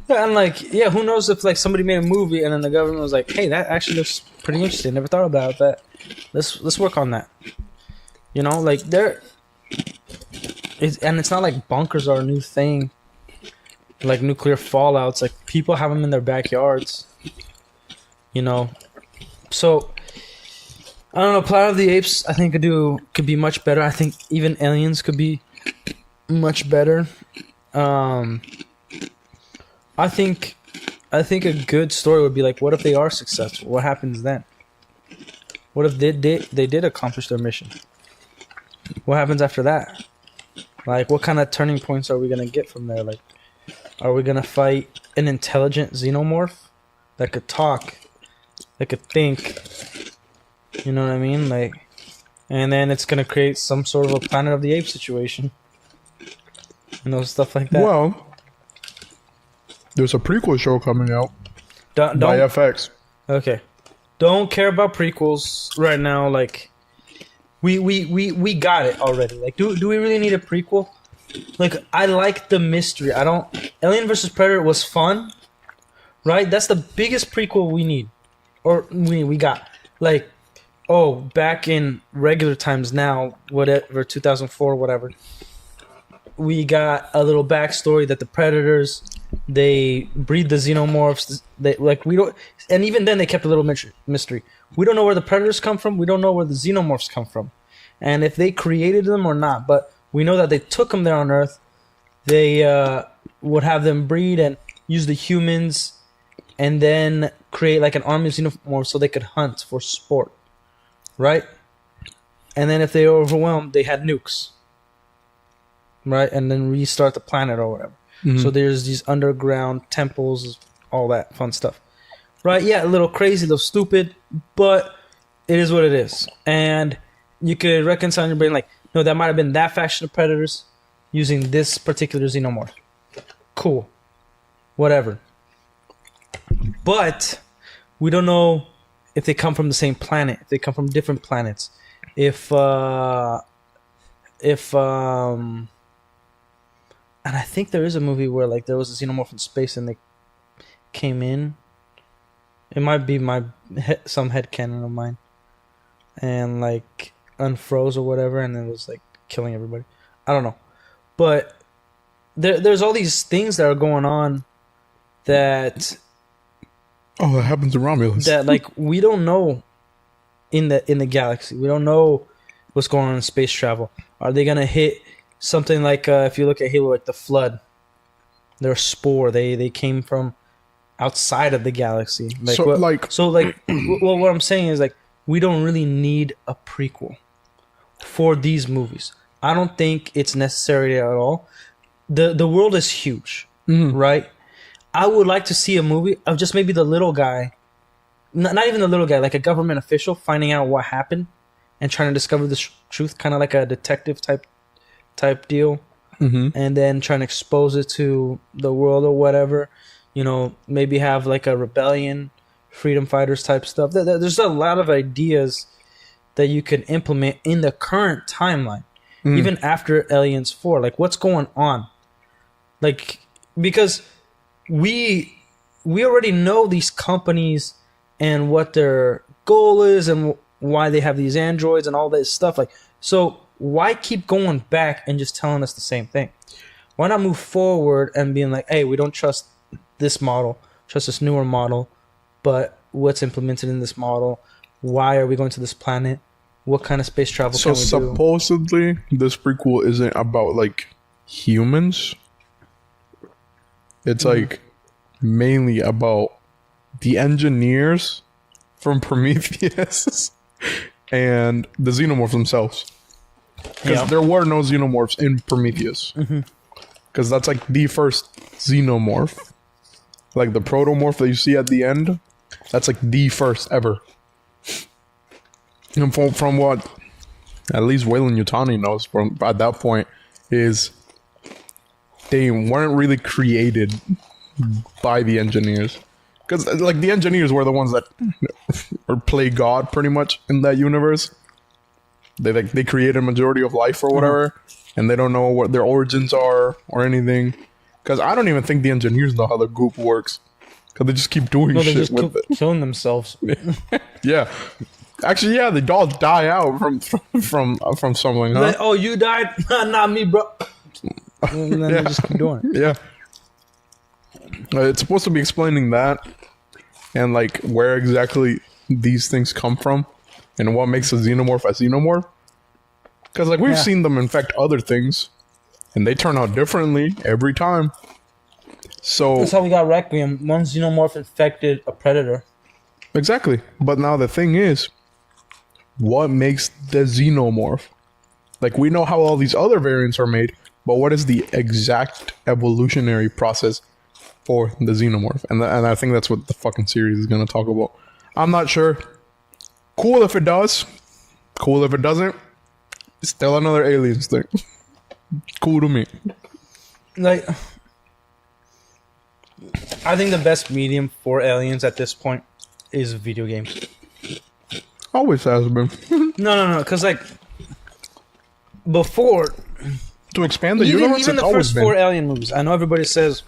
Yeah, and like, yeah, who knows if like somebody made a movie and then the government was like, hey, that actually looks pretty interesting. Never thought about that. Let's work on that. Like it's not like bunkers are a new thing. Like nuclear fallouts, like people have them in their backyards. So I don't know. Planet of the Apes, I think could be much better. I think even Aliens could be much better. I think a good story would be like, what if they are successful? What happens then? What if they did accomplish their mission? What happens after that? Like, what kind of turning points are we gonna get from there? Like, are we gonna fight an intelligent xenomorph that could talk, that could think? You know what I mean? Like, and then it's gonna create some sort of a Planet of the Apes situation. Stuff like that. Well, there's a prequel show coming out don't by FX. Okay. Don't care about prequels right now. Like, we got it already. Like, do we really need a prequel? Like, I like the mystery. I don't. Alien vs Predator was fun, right? That's the biggest prequel we need, or we got. Like, oh, back in regular times now, whatever 2004, whatever. We got a little backstory that the Predators, they breed the xenomorphs. We don't, and even then they kept a little mystery. We don't know where the Predators come from. We don't know where the xenomorphs come from, and if they created them or not. But we know that they took them there on Earth. They would have them breed and use the humans, and then create like an army of xenomorphs so they could hunt for sport, right? And then if they were overwhelmed, they had nukes. Right, and then restart the planet or whatever. Mm-hmm. So there's these underground temples, all that fun stuff. Right, yeah, a little crazy, a little stupid, but it is what it is. And you could reconcile in your brain, like, no, that might have been that faction of Predators using this particular xenomorph. Cool. Whatever. But we don't know if they come from the same planet, if they come from different planets. And I think there is a movie where like there was a xenomorph in space and they came in. It might be some headcanon of mine, and like unfroze or whatever, and it was like killing everybody. I don't know, but there's all these things that are going on that that happens to Romulus. That like we don't know in the galaxy. We don't know what's going on in space travel. Are they gonna hit something like if you look at Halo, like the Flood, they're a spore. They came from outside of the galaxy. Well, what I'm saying is like we don't really need a prequel for these movies. I don't think it's necessary at all. The world is huge, right? I would like to see a movie of just maybe the little guy, not even the little guy, like a government official finding out what happened and trying to discover the truth, kind of like a detective type deal, and then trying to expose it to the world or whatever. Maybe have like a rebellion, freedom fighters type stuff. There's a lot of ideas that you can implement in the current timeline, even after Aliens 4. Like, what's going on? Like, because we already know these companies and what their goal is and why they have these androids and all this stuff. Like, so why keep going back and just telling us the same thing? Why not move forward and being like, hey, we don't trust this model, trust this newer model, but what's implemented in this model? Why are we going to this planet? What kind of space travel can we do? So supposedly this prequel isn't about like humans. It's like mainly about the engineers from Prometheus and the xenomorphs themselves. Because there were no xenomorphs in Prometheus. Because that's like the first xenomorph. Like the protomorph that you see at the end. That's like the first ever. And from what at least Wayland Yutani knows from at that point is they weren't really created by the engineers. Because like the engineers were the ones that play God pretty much in that universe. They create a majority of life or whatever, and they don't know what their origins are or anything. Because I don't even think the engineers know how the goop works. Because they just keep doing shit with it. Killing themselves. Yeah. Actually, yeah, they all die out from something, huh? Like, oh, you died? Not me, bro. And then they just keep doing it. Yeah. It's supposed to be explaining that and like where exactly these things come from and what makes a xenomorph a xenomorph. Because like we've seen them infect other things and they turn out differently every time. So that's how we got Requiem. One xenomorph infected a predator. Exactly. But now the thing is, what makes the xenomorph? Like we know how all these other variants are made, but what is the exact evolutionary process for the xenomorph? And I think that's what the fucking series is going to talk about. I'm not sure. Cool if it does. Cool if it doesn't. Still another aliens thing. Cool to me. Like, I think the best medium for aliens at this point is video games. Always has been. No. Because, like, before... To expand the universe, even it's the always first been. 4 Alien movies. I know everybody says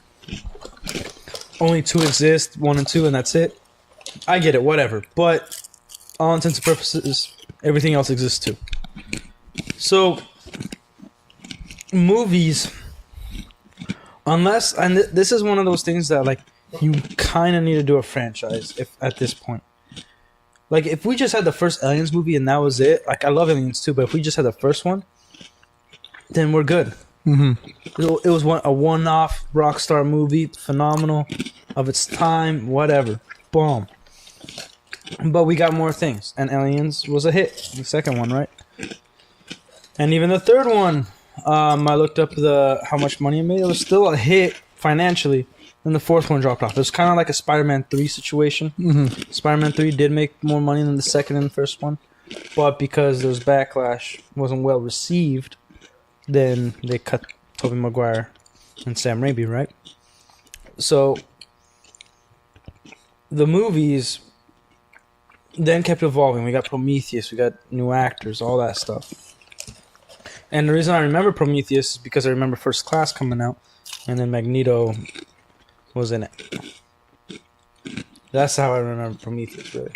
only 2 exist, 1 and 2, and that's it. I get it, whatever. But all intents and purposes, everything else exists too. So, movies, unless, and this is one of those things that, like, you kind of need to do a franchise if at this point. Like, if we just had the first Aliens movie and that was it, like, I love Aliens too, but if we just had the first one, then we're good. Mm-hmm. It was a one-off Rockstar movie, phenomenal, of its time, whatever. Boom. But we got more things, and Aliens was a hit. The second one, right? And even the third one, I looked up how much money it made. It was still a hit financially. Then the fourth one dropped off. It was kind of like a Spider-Man 3 situation. Mm-hmm. Spider-Man 3 did make more money than the second and the first one, but because there was backlash, wasn't well received, then they cut Tobey Maguire and Sam Raimi, right? So the movies then kept evolving. We got Prometheus, we got new actors, all that stuff. And the reason I remember Prometheus is because I remember First Class coming out, and then Magneto was in it. That's how I remember Prometheus, really.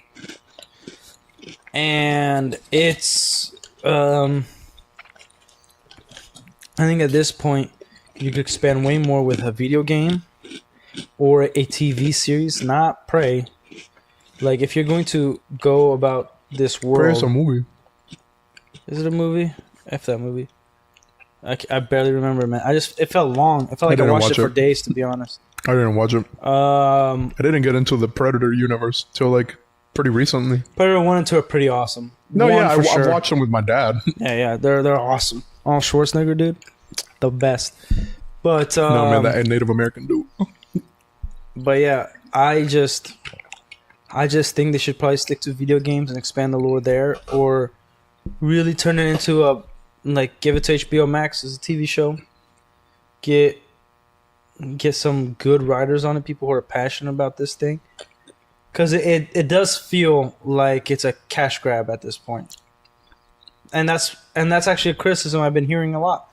And it's... I think at this point, you could expand way more with a video game or a TV series, not Prey. Like, if you're going to go about this world... Prey is a movie. Is it a movie? F that movie. I barely remember, man. It felt long. It felt like I watched it for days, to be honest. I didn't watch it. I didn't get into the Predator universe till, like, pretty recently. Predator 1 and 2 are pretty awesome. No, yeah, I've watched them with my dad. Yeah, they're awesome. Arnold Schwarzenegger, dude, the best. But no, man, that Native American dude. But yeah, I just think they should probably stick to video games and expand the lore there, or really turn it into give it to HBO Max as a TV show. Get some good writers on it, people who are passionate about this thing, because it does feel like it's a cash grab at this point. And that's actually a criticism I've been hearing a lot.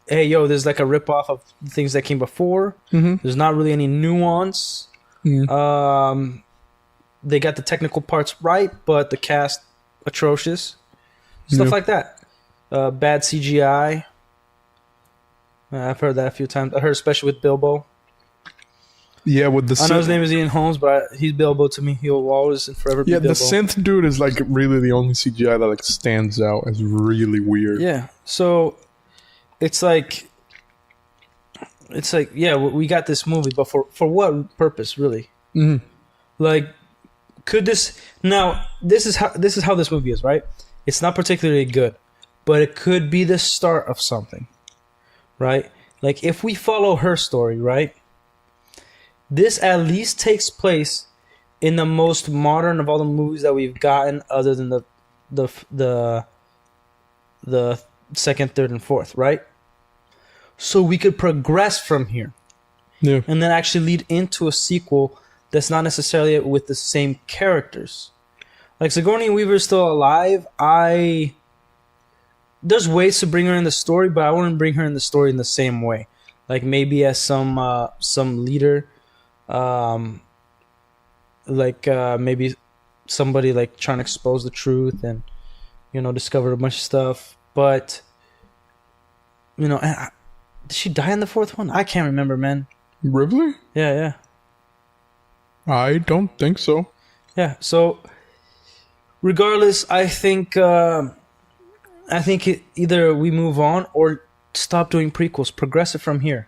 Hey, yo, there's like a ripoff of things that came before. Mm-hmm. There's not really any nuance. Mm. They got the technical parts right, but the cast atrocious. Stuff like that. Bad CGI. I've heard that a few times. I heard especially with Bilbo. Yeah, with the I know his name is Ian Holmes, but he's Bilbo to me. He'll always and forever be Bilbo. Yeah, the synth dude is like really the only CGI that like stands out as really weird. Yeah, so it's like yeah, we got this movie, but for what purpose, really? Mm-hmm. Like, could this now? This is how this movie is, right? It's not particularly good, but it could be the start of something, right? Like, if we follow her story, right? This at least takes place in the most modern of all the movies that we've gotten, other than the second, third, and fourth, right? So we could progress from here, yeah, and then actually lead into a sequel that's not necessarily with the same characters. Like, Sigourney Weaver is still alive. There's ways to bring her in the story, but I wouldn't bring her in the story in the same way. Like, maybe as some leader. Maybe somebody like trying to expose the truth and, discover a bunch of stuff. But, did she die in the fourth one? I can't remember, man. Ripley? Yeah. I don't think so. Yeah, so regardless, I think either we move on or stop doing prequels, progress it from here.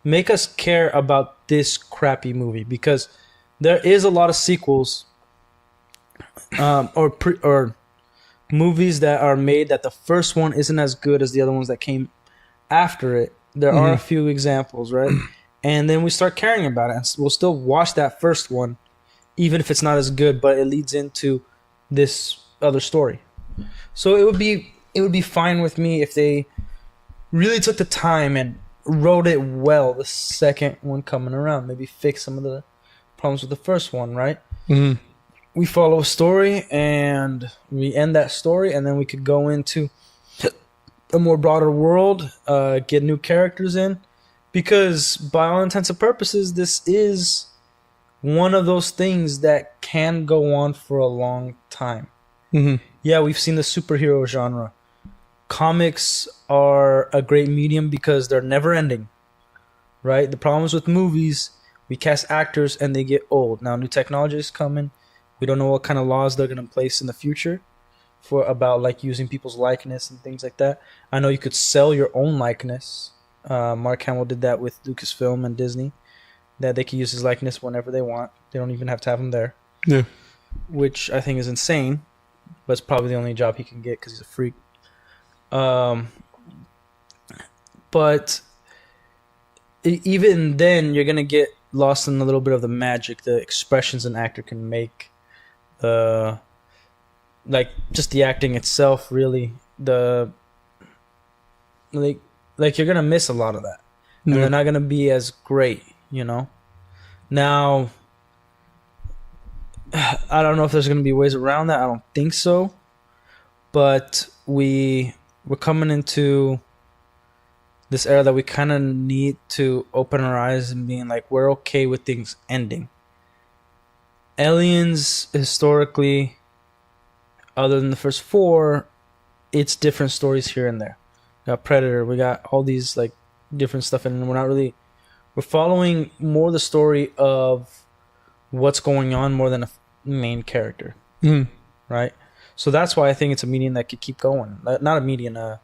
Make us care about this crappy movie, because there is a lot of sequels or movies that are made that the first one isn't as good as the other ones that came after it. There are a few examples, right? And then we start caring about it, and we'll still watch that first one, even if it's not as good, but it leads into this other story. So it would be fine with me if they really took the time and wrote it well. The second one coming around, maybe fix some of the problems with the first one, right? Mm-hmm. We follow a story and we end that story, and then we could go into a more broader world, get new characters in, because by all intents and purposes, this is one of those things that can go on for a long time. Mm-hmm. Yeah, we've seen the superhero genre. Comics are a great medium because they're never ending, right? The problems with movies, we cast actors and they get old. Now, new technology is coming. We don't know what kind of laws they're going to place in the future for about like using people's likeness and things like that. I know you could sell your own likeness. Mark Hamill did that with Lucasfilm and Disney, that they can use his likeness whenever they want. They don't even have to have him there. Yeah. Which I think is insane, but it's probably the only job he can get because he's a freak. But even then, you're gonna get lost in a little bit of the magic, the expressions an actor can make, like just the acting itself. Really, like you're gonna miss a lot of that, and they're not gonna be as great, you know. Now, I don't know if there's gonna be ways around that. I don't think so, but we're coming into this era that we kind of need to open our eyes and being like, we're okay with things ending. Aliens, historically, other than the first four, it's different stories here and there. We got Predator, we got all these like different stuff, and we're following more the story of what's going on more than a main character, right? So that's why I think it's a medium that could keep going. Not a medium, a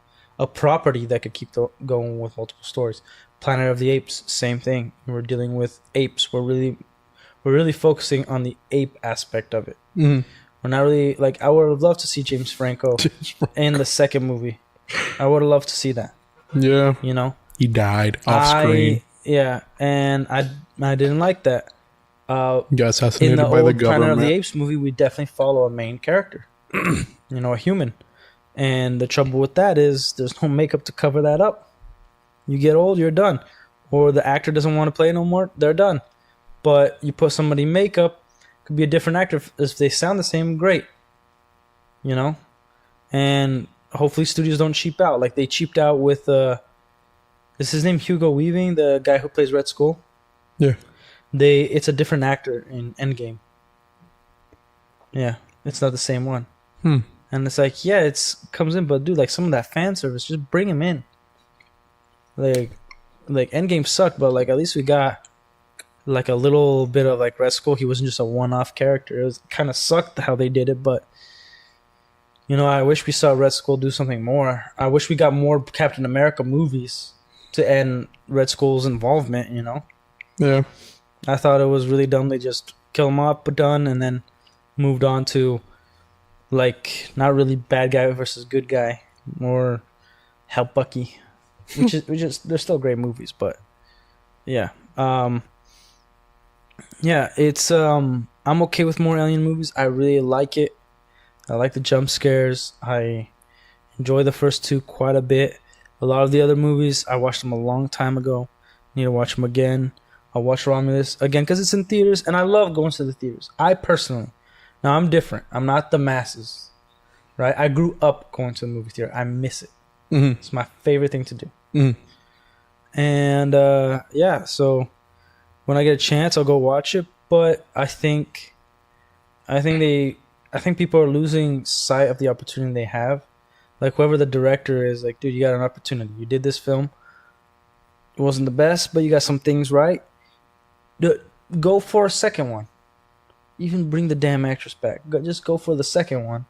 property that could keep going with multiple stories. Planet of the Apes, same thing. We're dealing with apes. We're really focusing on the ape aspect of it. We're not really like, I would have loved to see James Franco in the second movie. I would have loved to see that. Yeah, you know, he died off screen. Yeah, and I didn't like that. Got assassinated in the by the old government. Planet of the Apes movie, we definitely follow a main character, you know, a human. And the trouble with that is there's no makeup to cover that up. You get old, you're done. Or the actor doesn't want to play no more, they're done. But you put somebody in makeup, could be a different actor. If they sound the same, great. You know? And hopefully studios don't cheap out. Like they cheaped out with, is his name Hugo Weaving, the guy who plays Red Skull? Yeah. It's a different actor in Endgame. Yeah, it's not the same one. And it's like, yeah, comes in, but dude, like some of that fan service, just bring him in. Like Endgame sucked, but like at least we got like a little bit of like Red Skull. He wasn't just a one-off character. It was kind of sucked how they did it, but you know, I wish we saw Red Skull do something more. I wish we got more Captain America movies to end Red Skull's involvement. You know? Yeah. I thought it was really dumb. They just kill him off, but done, and then moved on to. Like, not really bad guy versus good guy, more help Bucky, which is they're still great movies, but yeah, it's I'm okay with more alien movies. I really like it. I like the jump scares. I enjoy the first two quite a bit. A lot of the other movies, I watched them a long time ago. Need to watch them again. I'll watch Romulus again because it's in theaters, and I love going to the theaters. I personally. Now, I'm different. I'm not the masses, right? I grew up going to the movie theater. I miss it. It's my favorite thing to do. And, yeah, so when I get a chance, I'll go watch it. But I think people are losing sight of the opportunity they have. Like, whoever the director is, like, dude, you got an opportunity. You did this film. It wasn't the best, but you got some things right. Go for a second one. Even bring the damn actress back. Just go for the second one.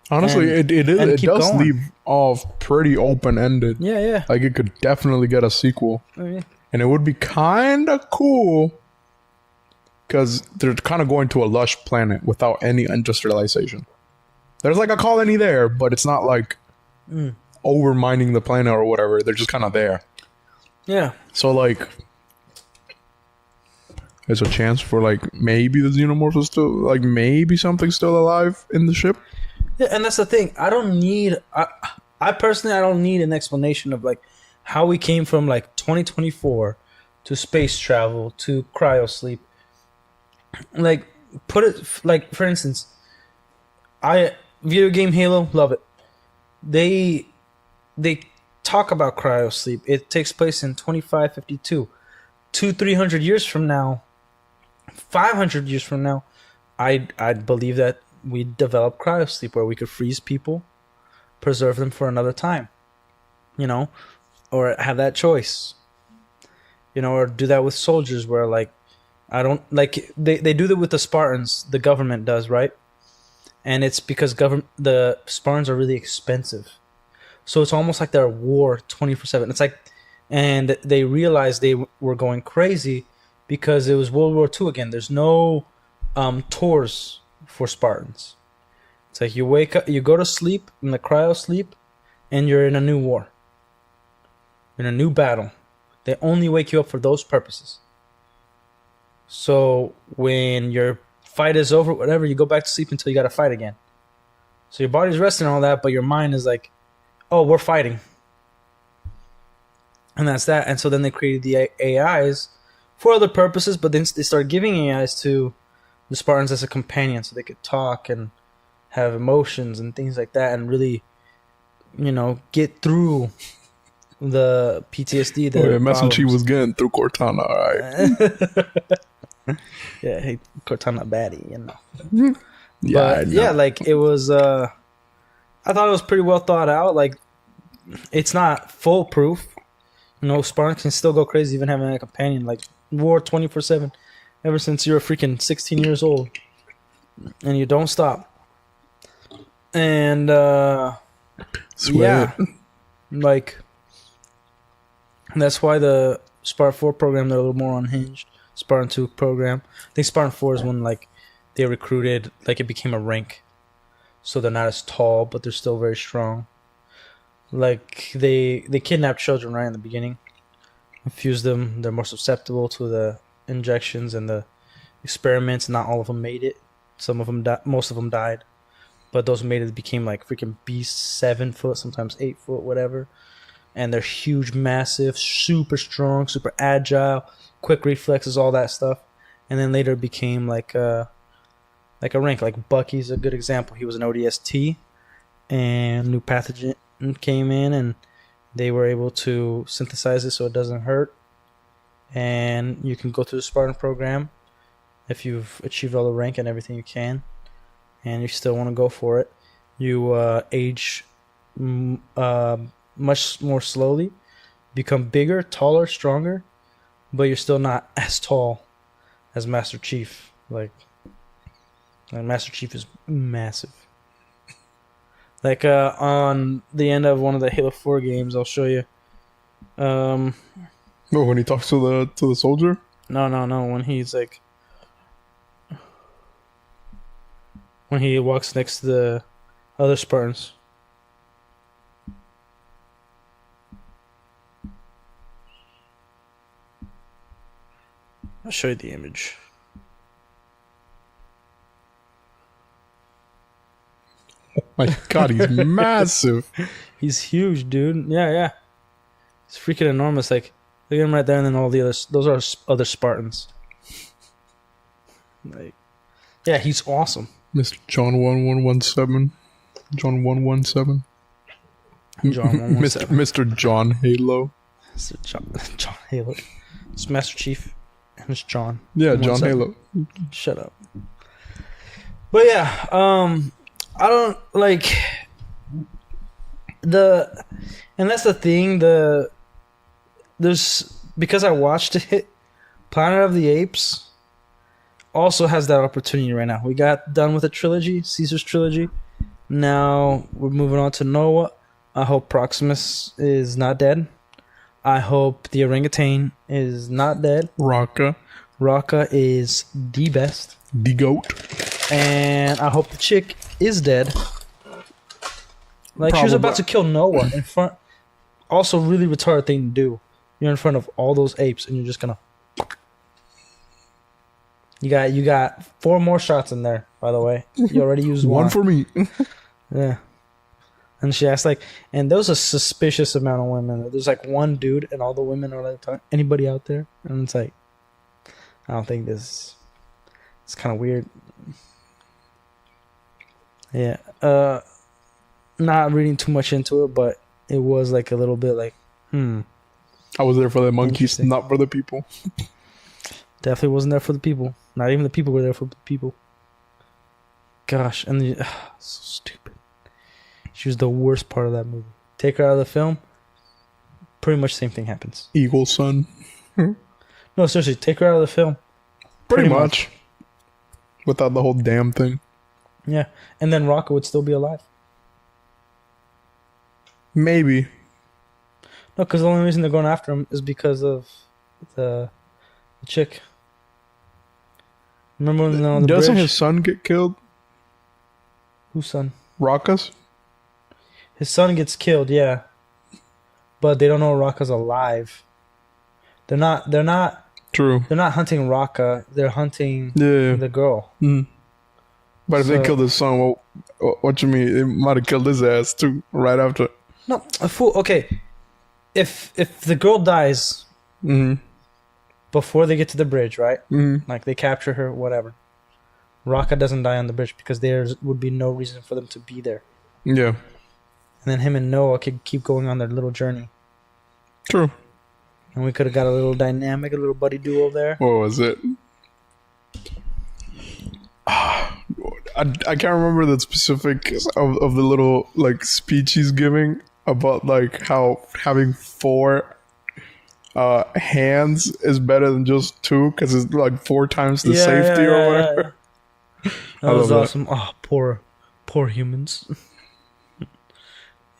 Honestly, it does going. Leave off pretty open-ended. Yeah. Like, it could definitely get a sequel. Oh, yeah. And it would be kind of cool because they're kind of going to a lush planet without any industrialization. There's like a colony there, but it's not like over-mining the planet or whatever. They're just kind of there. Yeah. So, like... There's a chance for like maybe the xenomorphs are still like maybe something's still alive in the ship. Yeah, and that's the thing. I personally, I don't need an explanation of like how we came from like 2024 to space travel to cryo sleep. Like, put it like for instance, I video game Halo, love it. They talk about cryo sleep. It takes place in 2552. 300 years from now, 500 years from now, I'd believe that we develop cryo sleep where we could freeze people, preserve them for another time, you know, or have that choice, you know, or do that with soldiers where like I don't like they do that with the Spartans. The government does, right? And it's because the Spartans are really expensive, so it's almost like they're at war 24/7. It's like, and they realized they were going crazy because it was World War II again. There's no tours for Spartans. It's like you wake up, you go to sleep in the cryo sleep, and you're in a new war, in a new battle. They only wake you up for those purposes. So when your fight is over, whatever, you go back to sleep until you got to fight again. So your body's resting and all that, but your mind is like, oh, we're fighting. And that's that. And so then they created the AIs for other purposes, but then they started giving AIs to the Spartans as a companion so they could talk and have emotions and things like that and really, you know, get through the PTSD. Oh, yeah, imagine she was getting through Cortana, all right. Yeah, hey, Cortana baddie, you know. Yeah, But yeah, like it was I thought it was pretty well thought out. Like, it's not foolproof. You know, Spartans can still go crazy even having a companion. Like, war 24/7 ever since you're a freaking 16 years old. And you don't stop. And yeah. Like, that's why the Spartan 4 program, they're a little more unhinged. Spartan 2 program. I think Spartan 4 is when like they recruited, like it became a rank. So they're not as tall, but they're still very strong. Like they kidnapped children right in the beginning, infused them. They're more susceptible to the injections and the experiments. Not all of them made it. Some of them, most of them died. But those who made it became like freaking beasts, 7 foot, sometimes 8 foot, whatever. And they're huge, massive, super strong, super agile, quick reflexes, all that stuff. And then later it became like a rank. Like Bucky's a good example. He was an ODST, and new pathogen came in, and they were able to synthesize it so it doesn't hurt. And you can go through the Spartan program if you've achieved all the rank and everything you can, and you still want to go for it. You age much more slowly, become bigger, taller, stronger, but you're still not as tall as Master Chief. Like Master Chief is massive. Like on the end of one of the Halo 4 games, I'll show you. Oh, when he talks to the soldier? No. When he's like, when he walks next to the other Spartans. I'll show you the image. Oh my god, he's massive. He's huge, dude. Yeah. He's freaking enormous. Like, look at him right there, and then all the others. Those are other Spartans. Like, yeah, he's awesome. Mr. John 1117. John 117. John 117. Mr. John Halo. Mr. John Halo. It's Master Chief, and it's John. Yeah, John Halo. Shut up. But yeah, I don't like and that's the thing. There's because I watched it. Planet of the Apes also has that opportunity right now. We got done with a trilogy, Caesar's trilogy. Now we're moving on to Noah. I hope Proximus is not dead. I hope the orangutan is not dead. Raka is the best. The GOAT. And I hope the chick is dead. Like, she was about to kill Noah in front. Also, really retarded thing to do. You're in front of all those apes, and you're just gonna. You got 4 more shots in there. By the way, you already used one. One for me. Yeah. And she asked like, and there was a suspicious amount of women. There's like one dude, and all the women are like, anybody out there? And it's like, I don't think this. It's kind of weird. Yeah. Not reading too much into it, but it was like a little bit like, I was there for the monkeys, not for the people. Definitely wasn't there for the people. Not even the people were there for the people. Gosh, and so stupid. She was the worst part of that movie. Take her out of the film, pretty much same thing happens. Eagle's son. No, seriously, take her out of the film. Pretty much. Without the whole damn thing. Yeah, and then Rocco would still be alive. Maybe. No, because the only reason they're going after him is because of the chick. Remember when on the Doesn't bridge? his son get killed? Whose son? Rocca's? His son gets killed, yeah. But they don't know Rocca's alive. They're not True. They're not hunting Rocca, they're hunting Yeah. the girl. Mm. But if they killed his son, well, what you mean? They might have killed his ass too, right after. No, a fool. Okay, if the girl dies before they get to the bridge, right? Like they capture her, whatever. Rocca doesn't die on the bridge because there would be no reason for them to be there. Yeah. And then him and Noah could keep going on their little journey. True. And we could have got a little dynamic, a little buddy duo there. What was it? I can't remember the specifics of the little like speech he's giving about like how having 4 hands is better than just 2 because it's like 4 times the safety or whatever. That was awesome. Oh, poor humans.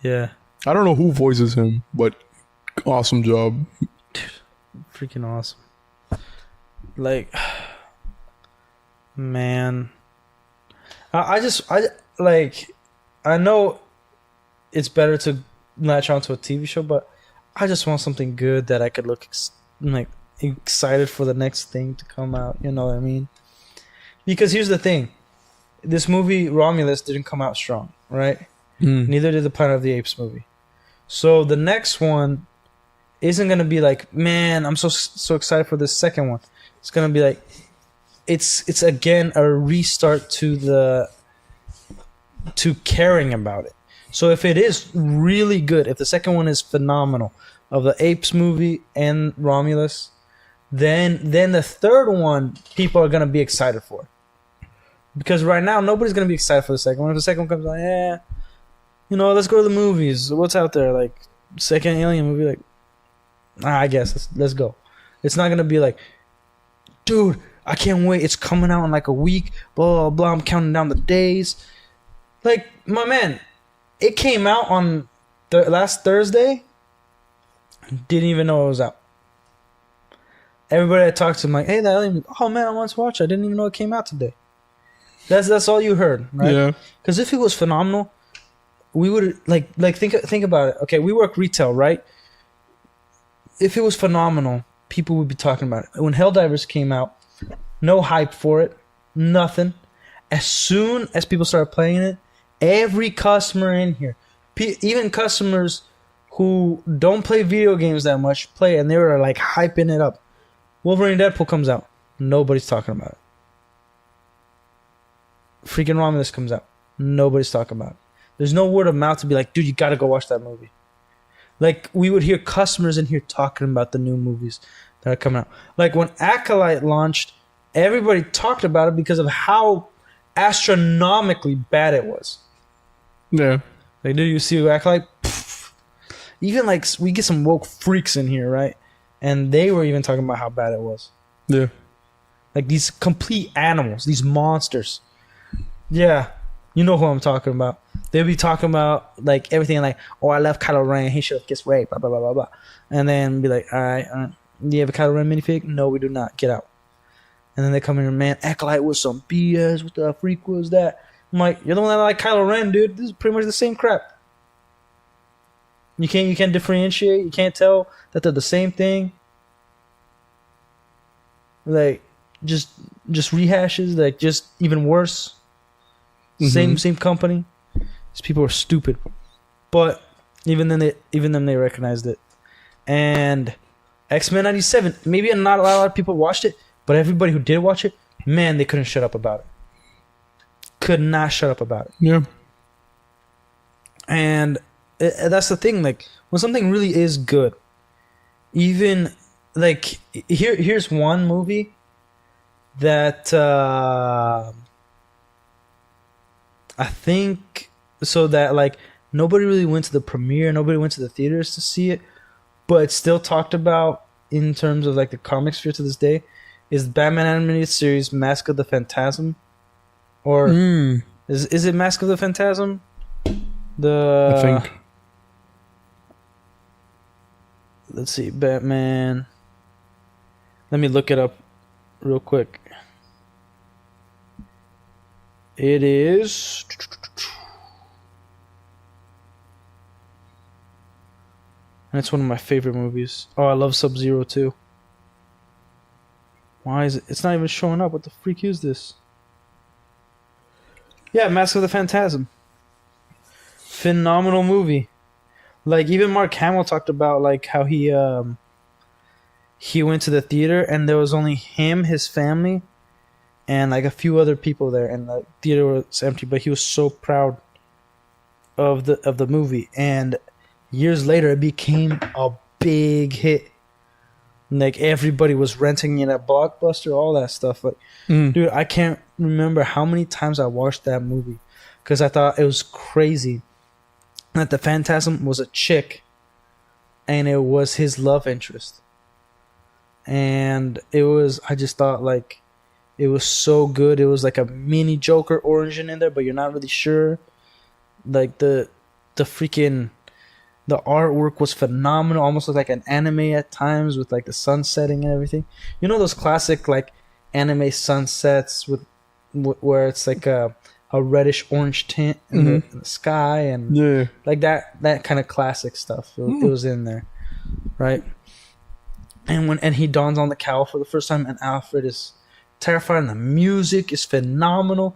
Yeah. I don't know who voices him, but awesome job. Dude, freaking awesome. Like, man. I know it's better to latch onto a TV show, but I just want something good that I could look excited for the next thing to come out. You know what I mean? Because here's the thing. This movie, Romulus, didn't come out strong, right? Neither did the Planet of the Apes movie. So the next one isn't going to be like, man, I'm so excited for this second one. It's going to be like, it's again a restart to caring about it. So if it is really good, if the second one is phenomenal of the Apes movie and Romulus, then the third one people are going to be excited for. Because right now nobody's going to be excited for the second one. If the second one comes out, let's go to the movies. What's out there? Like second Alien movie, like I guess let's go. It's not going to be like, dude, I can't wait. It's coming out in like a week. Blah, blah, blah. I'm counting down the days. Like, my man, it came out on last Thursday. Didn't even know it was out. Everybody I talked to, I'm like, hey, that alien. Oh, man, I want to watch it. I didn't even know it came out today. That's all you heard, right? Yeah. Because if it was phenomenal, we would, think about it. Okay, we work retail, right? If it was phenomenal, people would be talking about it. When Helldivers came out, no hype for it, nothing. As soon as people started playing it, every customer in here, even customers who don't play video games that much, play it, and they were like hyping it up. Wolverine Deadpool comes out, nobody's talking about it. Freaking Romulus comes out, nobody's talking about it. There's no word of mouth to be like, dude, you gotta go watch that movie. Like, we would hear customers in here talking about the new movies that are coming out. Like, when Acolyte launched, everybody talked about it because of how astronomically bad it was. Yeah. Like, do you see Acolyte? Even, like, we get some woke freaks in here, right? And they were even talking about how bad it was. Yeah. Like, these complete animals, these monsters. Yeah. You know who I'm talking about. They'll be talking about, like, everything like, oh, I love Kylo Ren. He should have gets raped, blah, blah, blah, blah, blah. And then be like, all right, do you have a Kylo Ren minifig? No, we do not. Get out. And then they come in, man, Acolyte was some BS. What the freak was that? I'm like, you're the one that like Kylo Ren, dude. This is pretty much the same crap. You can't differentiate. You can't tell that they're the same thing. Like, just rehashes, like, just even worse. Same company. These people are stupid. But even then they recognized it. And X-Men 97, maybe not a lot of people watched it, but everybody who did watch it, man, they couldn't shut up about it. Could not shut up about it. Yeah. And that's the thing, like, when something really is good, even, like, here's one movie that I think, so that, like, nobody really went to the premiere, nobody went to the theaters to see it, but it's still talked about in terms of, like, the comic sphere to this day, is Batman animated series Mask of the Phantasm. Or is it Mask of the Phantasm? I think. Let's see, Batman. Let me look it up real quick. It is. That's one of my favorite movies. Oh, I love Sub-Zero too. Why is it? It's not even showing up. What the freak is this? Yeah, Mask of the Phantasm. Phenomenal movie. Like, even Mark Hamill talked about, like, how he went to the theater and there was only him, his family, and, like, a few other people there, and the theater was empty. But he was so proud of the movie, and years later it became a big hit. Like, everybody was renting it at Blockbuster, all that stuff. Like, dude, I can't remember how many times I watched that movie because I thought it was crazy that the Phantasm was a chick and it was his love interest. And I just thought, like, it was so good. It was like a mini Joker origin in there, but you're not really sure. Like, the artwork was phenomenal, almost looked like an anime at times with, like, the sun setting and everything. You know those classic, like, anime sunsets with where it's like a reddish orange tint in the sky, and like that kind of classic stuff. It was in there, right? And he dawns on the cowl for the first time, and Alfred is terrified, and the music is phenomenal.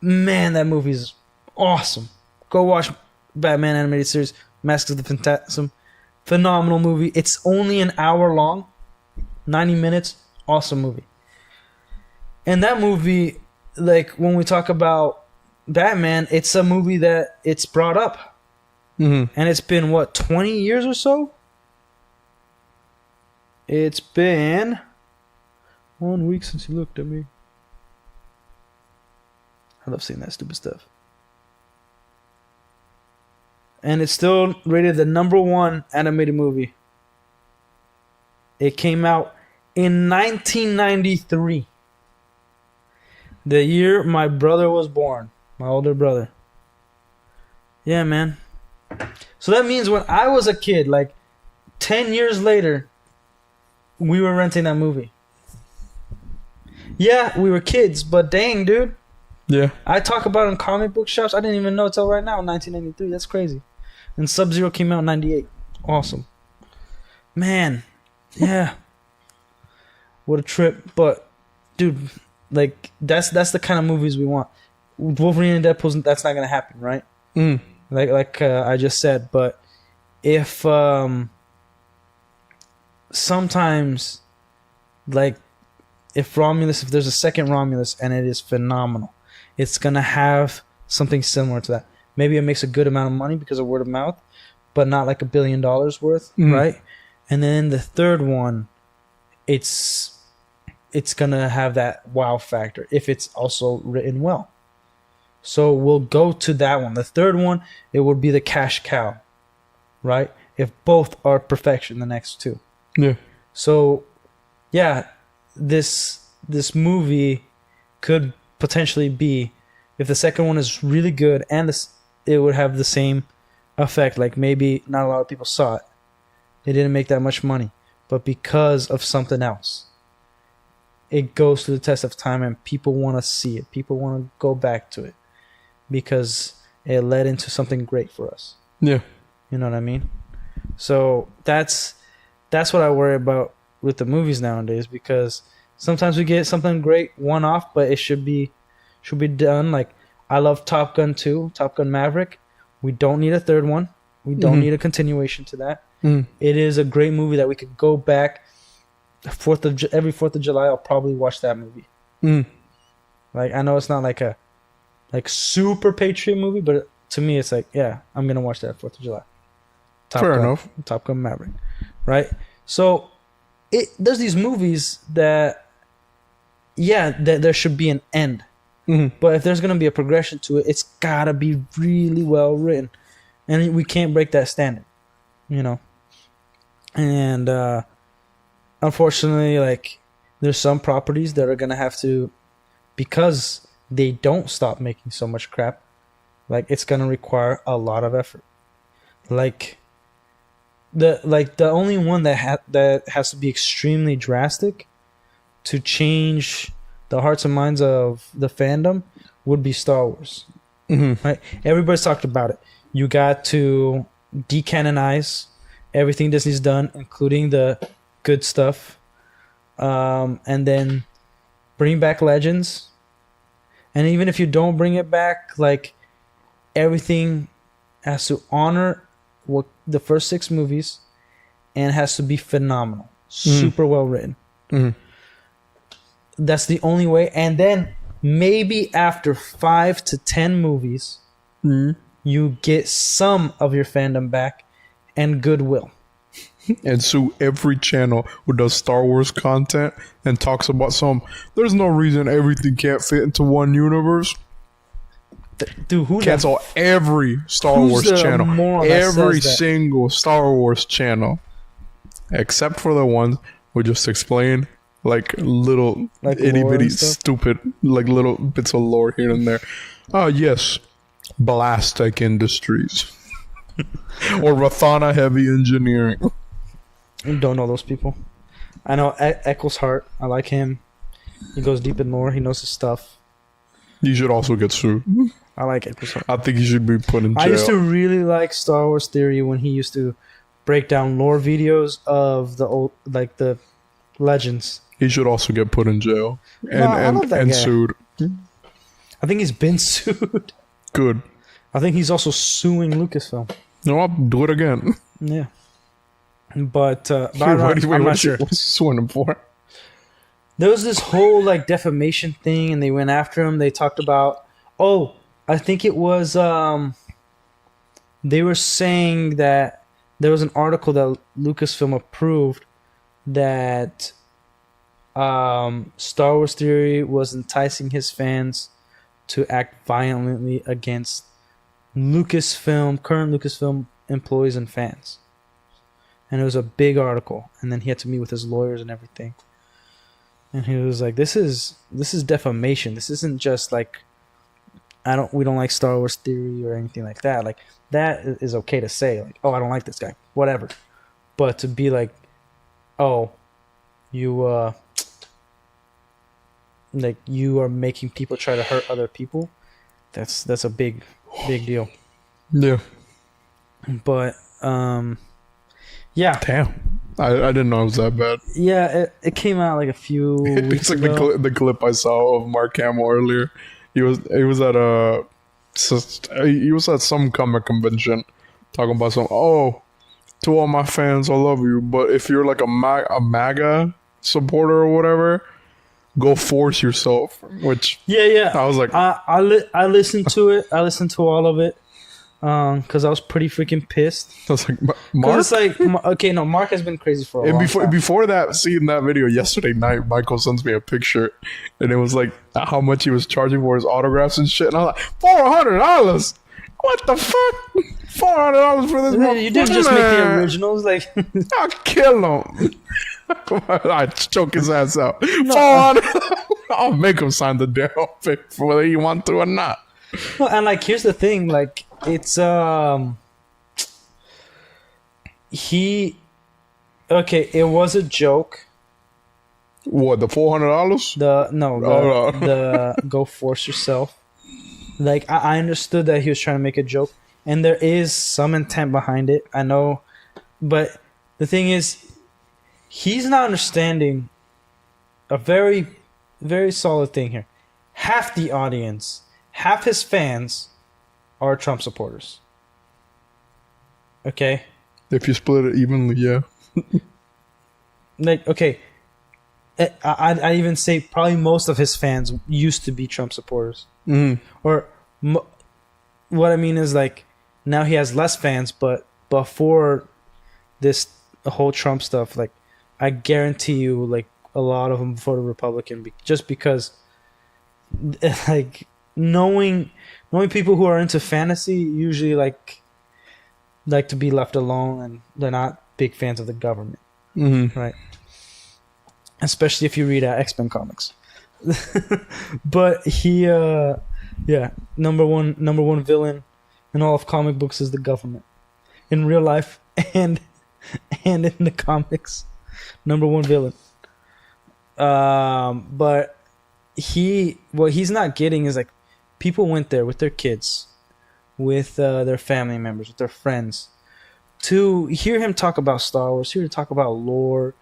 Man, that movie is awesome. Go watch Batman animated series Mask of the Phantasm. Phenomenal movie. It's only an hour long, 90 minutes. Awesome movie. And that movie, like, when we talk about Batman, it's a movie that it's brought up. And it's been, what, 20 years or so? It's been 1 week since you looked at me. I love seeing that stupid stuff. And it's still rated the #1 animated movie. It came out in 1993. The year my brother was born. My older brother. Yeah, man. So that means when I was a kid, like 10 years later, we were renting that movie. Yeah, we were kids, but dang, dude. Yeah. I talk about it in comic book shops. I didn't even know until right now, 1993. That's crazy. And Sub-Zero came out in 98. Awesome. Man. Yeah. What a trip. But, dude, like, that's the kind of movies we want. Wolverine and Deadpool, that's not going to happen, right? Like I just said. But if sometimes, like, if there's a second Romulus and it is phenomenal, it's going to have something similar to that. Maybe it makes a good amount of money because of word of mouth, but not like $1 billion worth, right? And then the third one, it's gonna have that wow factor if it's also written well. So we'll go to that one. The third one, it would be the cash cow, right? If both are perfection, the next two. Yeah. So, yeah, this movie could potentially be, if the second one is really good and it would have the same effect. Like, maybe not a lot of people saw it. It didn't make that much money. But because of something else, it goes through the test of time and people want to see it. People want to go back to it because it led into something great for us. Yeah. You know what I mean? So that's what I worry about with the movies nowadays, because sometimes we get something great one-off, but it should be done. Like, I love Top Gun 2, Top Gun Maverick. We don't need a third one. We don't need a continuation to that. It is a great movie that we could go back. Every 4th of July, I'll probably watch that movie. Like, I know it's not like a super patriot movie, but to me, it's like, yeah, I'm gonna watch that 4th of July. Fair enough. Top Gun Maverick, right? So, there's these movies that, yeah, there should be an end. But if there's gonna be a progression to it, it's gotta be really well written, and we can't break that standard, you know. And unfortunately, like, there's some properties that are gonna have to, because they don't stop making so much crap, like, it's gonna require a lot of effort. Like the only one that has to be extremely drastic to change the hearts and minds of the fandom would be Star Wars. Right? Everybody's talked about it. You got to decanonize everything Disney's done, including the good stuff, and then bring back Legends. And even if you don't bring it back, like, everything has to honor what the first 6 movies, and has to be phenomenal, super well written. That's the only way. And then maybe after 5 to 10 movies, you get some of your fandom back and goodwill. And sue every channel who does Star Wars content and talks about there's no reason everything can't fit into one universe. Dude, cancel every Star Wars channel, every single Star Wars channel, except for the ones who just explain like little itty bitty stupid like little bits of lore here and there. Oh yes, Blastech Industries or Rathana Heavy Engineering. I don't know those people. I know Eccles Hart. I like him. He goes deep in lore. He knows his stuff. You should also get sued. I like Eccles Hart. I think he should be put in jail. I used to really like Star Wars Theory when he used to break down lore videos of the old, like, the Legends. He should also get put in jail and sued. I think he's been sued. Good. I think he's also suing Lucasfilm. No, I'll do it again. Yeah. But I'm not sure. What's he suing him for? There was this whole, like, defamation thing, and they went after him. They talked about, I think it was, they were saying that there was an article that Lucasfilm approved that Star Wars Theory was enticing his fans to act violently against current Lucasfilm employees and fans. And it was a big article, and then he had to meet with his lawyers and everything. And he was like, "This is defamation. This isn't just like we don't like Star Wars Theory or anything like that. Like, that is okay to say, like, oh, I don't like this guy, whatever. But to be like, oh, you like, you are making people try to hurt other people, that's a big deal." Yeah. But yeah. Damn. I didn't know it was that bad. Yeah, it came out like a few weeks it's like ago. the clip I saw of Mark Hamill earlier. He was at some comic convention talking about to all my fans, I love you, but if you're like a MAGA supporter or whatever, go force yourself. Which I was like, I listened to it. I listened to all of it. Because I was pretty freaking pissed. I was like, Mark? It's like, okay, no, Mark has been crazy for a long time. Before that, seeing that video yesterday night, Michael sends me a picture, and it was like how much he was charging for his autographs and shit. And I was like, $400? What the fuck? $400 for this? You didn't just make the originals, like. I'll kill him. I choke his ass out. $400. I'll make him sign the damn thing whether you want to or not. No, and like, here's the thing, like, it's it was a joke. What, the $400? The go force yourself. Like, I understood that he was trying to make a joke, and there is some intent behind it, I know, but the thing is, he's not understanding a very, very solid thing here. Half the audience half his fans are Trump supporters. Okay? If you split it evenly, yeah. Like, okay, I even say probably most of his fans used to be Trump supporters. Or what I mean is, like, now he has less fans, but before this whole Trump stuff, like, I guarantee you, like, a lot of them voted Republican just because, like, knowing people who are into fantasy usually like to be left alone, and they're not big fans of the government, right? Especially if you read X-Men comics. But he, number one villain in all of comic books is the government, in real life and in the comics. Number one villain. But what he's not getting is, like, people went there with their kids, with their family members, with their friends, to hear him talk about Star Wars, hear him talk about lore,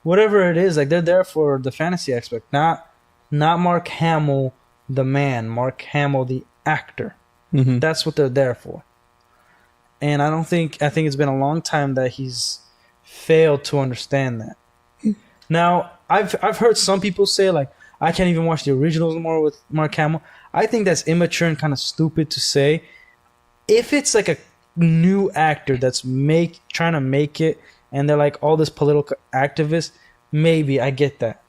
whatever it is. Like, they're there for the fantasy aspect, not Mark Hamill, the man, Mark Hamill, the actor. That's what they're there for. And I think it's been a long time that he's failed to understand that. Now, I've heard some people say, like, I can't even watch the originals anymore with Mark Hamill. I think that's immature and kind of stupid to say. If it's like a new actor that's trying to make it, and they're like all this political activist, maybe I get that.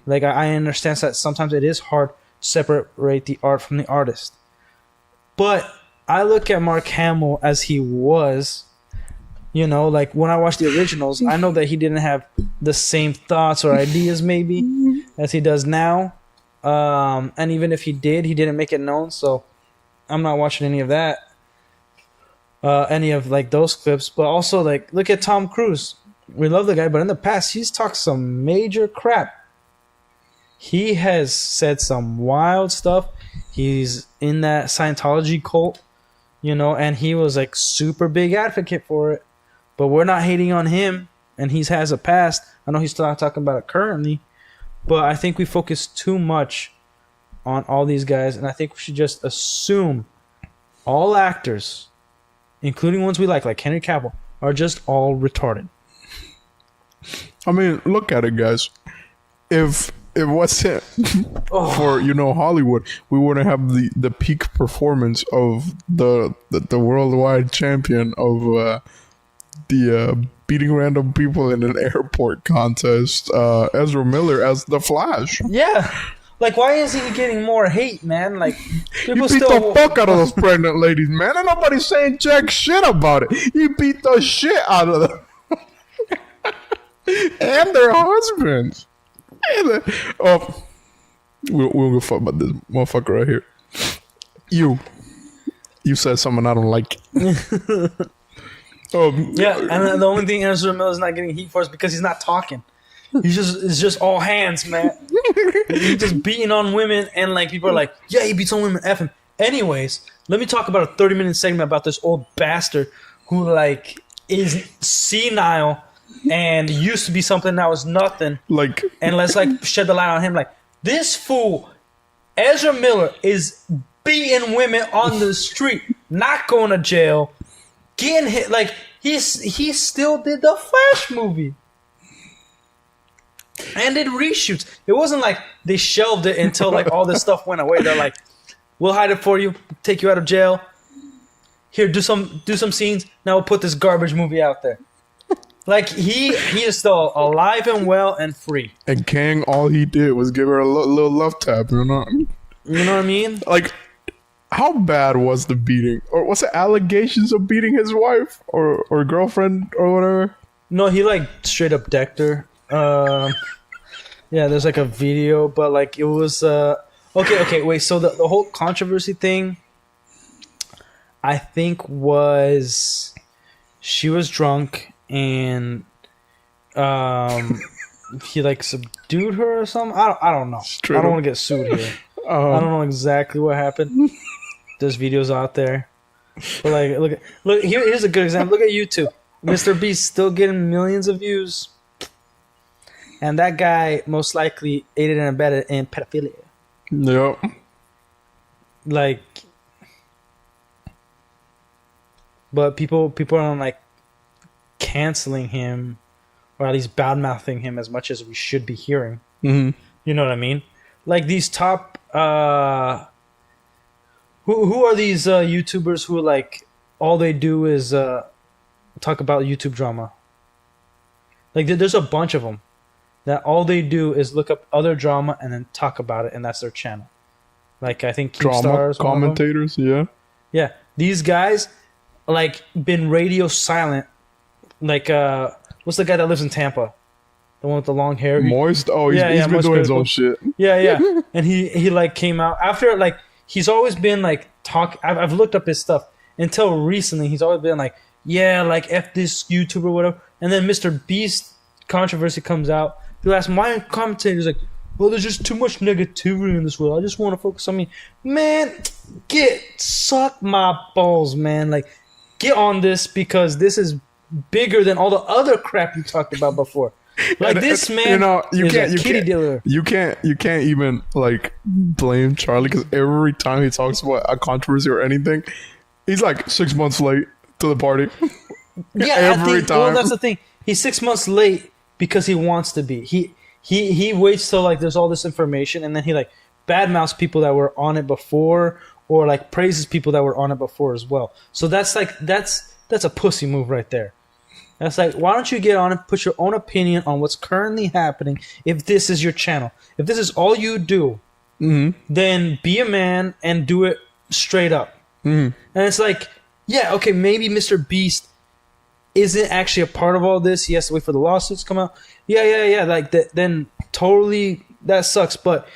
Like, I understand that sometimes it is hard to separate the art from the artist. But I look at Mark Hamill as he was. You know, like, when I watch the originals, I know that he didn't have the same thoughts or ideas maybe as he does now. And even if he didn't make it known. So I'm not watching any of that. Any of, like, those clips. But also, like, look at Tom Cruise. We love the guy, but in the past, he's talked some major crap. He has said some wild stuff. He's in that Scientology cult, you know, and he was, like, super big advocate for it. But we're not hating on him, and he has a past. I know he's still not talking about it currently, but I think we focus too much on all these guys, and I think we should just assume all actors, including ones we like Henry Cavill, are just all retarded. I mean, look at it, guys. If it wasn't for, you know, Hollywood, we wouldn't have the peak performance of the worldwide champion of the beating random people in an airport contest, Ezra Miller as the Flash. Yeah. Like, why is he getting more hate, man? Like, people He beat the fuck out of those pregnant ladies, man. And nobody's saying jack shit about it. He beat the shit out of them. And their husbands. We'll go fuck about this motherfucker right here. You said something I don't like. Yeah, and the only thing Ezra Miller is not getting heat for is because he's not talking. It's just all hands, man. He's just beating on women, and, like, people are like, yeah, he beats on women, F him. Anyways, let me talk about a 30-minute segment about this old bastard who, like, is senile and used to be something that was nothing. Like, and let's, like, shed the light on him. Like, this fool, Ezra Miller, is beating women on the street, not going to jail, getting hit. Like, he still did the Flash movie. And did reshoots. It wasn't like they shelved it until, like, all this stuff went away. They're like, we'll hide it for you, take you out of jail. Here, do some scenes. Now we'll put this garbage movie out there. Like, he is still alive and well and free. And Kang, all he did was give her a little love tap, you know? You know what I mean? Like, how bad was the beating? Or was it allegations of beating his wife or girlfriend or whatever? No, he, like, straight up decked her. Yeah, there's, like, a video, but, like, it was okay, wait. So the whole controversy thing, I think, was she was drunk and he, like, subdued her or something. I don't know. I don't want to get sued here. I don't know exactly what happened. There's videos out there, but, like, look. Here's a good example. Look at YouTube. Mr. Beast still getting millions of views. And that guy most likely aided and abetted in pedophilia. Yep. like, but people aren't like canceling him, or at least bad mouthing him as much as we should be hearing. Mm-hmm. You know what I mean? Like these top, who are these YouTubers who like all they do is talk about YouTube drama? Like there's a bunch of them that all they do is look up other drama and then talk about it, and that's their channel. Like I think Drama commentators, yeah. Yeah, these guys like been radio silent. Like what's the guy that lives in Tampa? The one with the long hair. Moist. Oh, he's been Moist doing his Critical. own shit. Yeah. And he like came out after like he's always been like I've looked up his stuff until recently. He's always been like, yeah, like F this YouTuber or whatever. And then Mr. Beast controversy comes out. People ask my commentators like, well, there's just too much negativity in this world. I just want to focus on me. Man, suck my balls, man. Like, get on this because this is bigger than all the other crap you talked about before. Like this man is a kitty dealer. You can't even like blame Charlie because every time he talks about a controversy or anything, he's like 6 months late to the party. Yeah, every time. Well, that's the thing. He's 6 months late because he wants to be. He waits till like there's all this information, and then he like badmouths people that were on it before, or like praises people that were on it before as well. So that's a pussy move right there. That's like, why don't you get on and put your own opinion on what's currently happening if this is your channel? If this is all you do, then be a man and do it straight up. And it's like, yeah, okay, maybe Mr. Beast isn't actually a part of all this. He has to wait for the lawsuits to come out. Yeah. Like that, then totally that sucks. But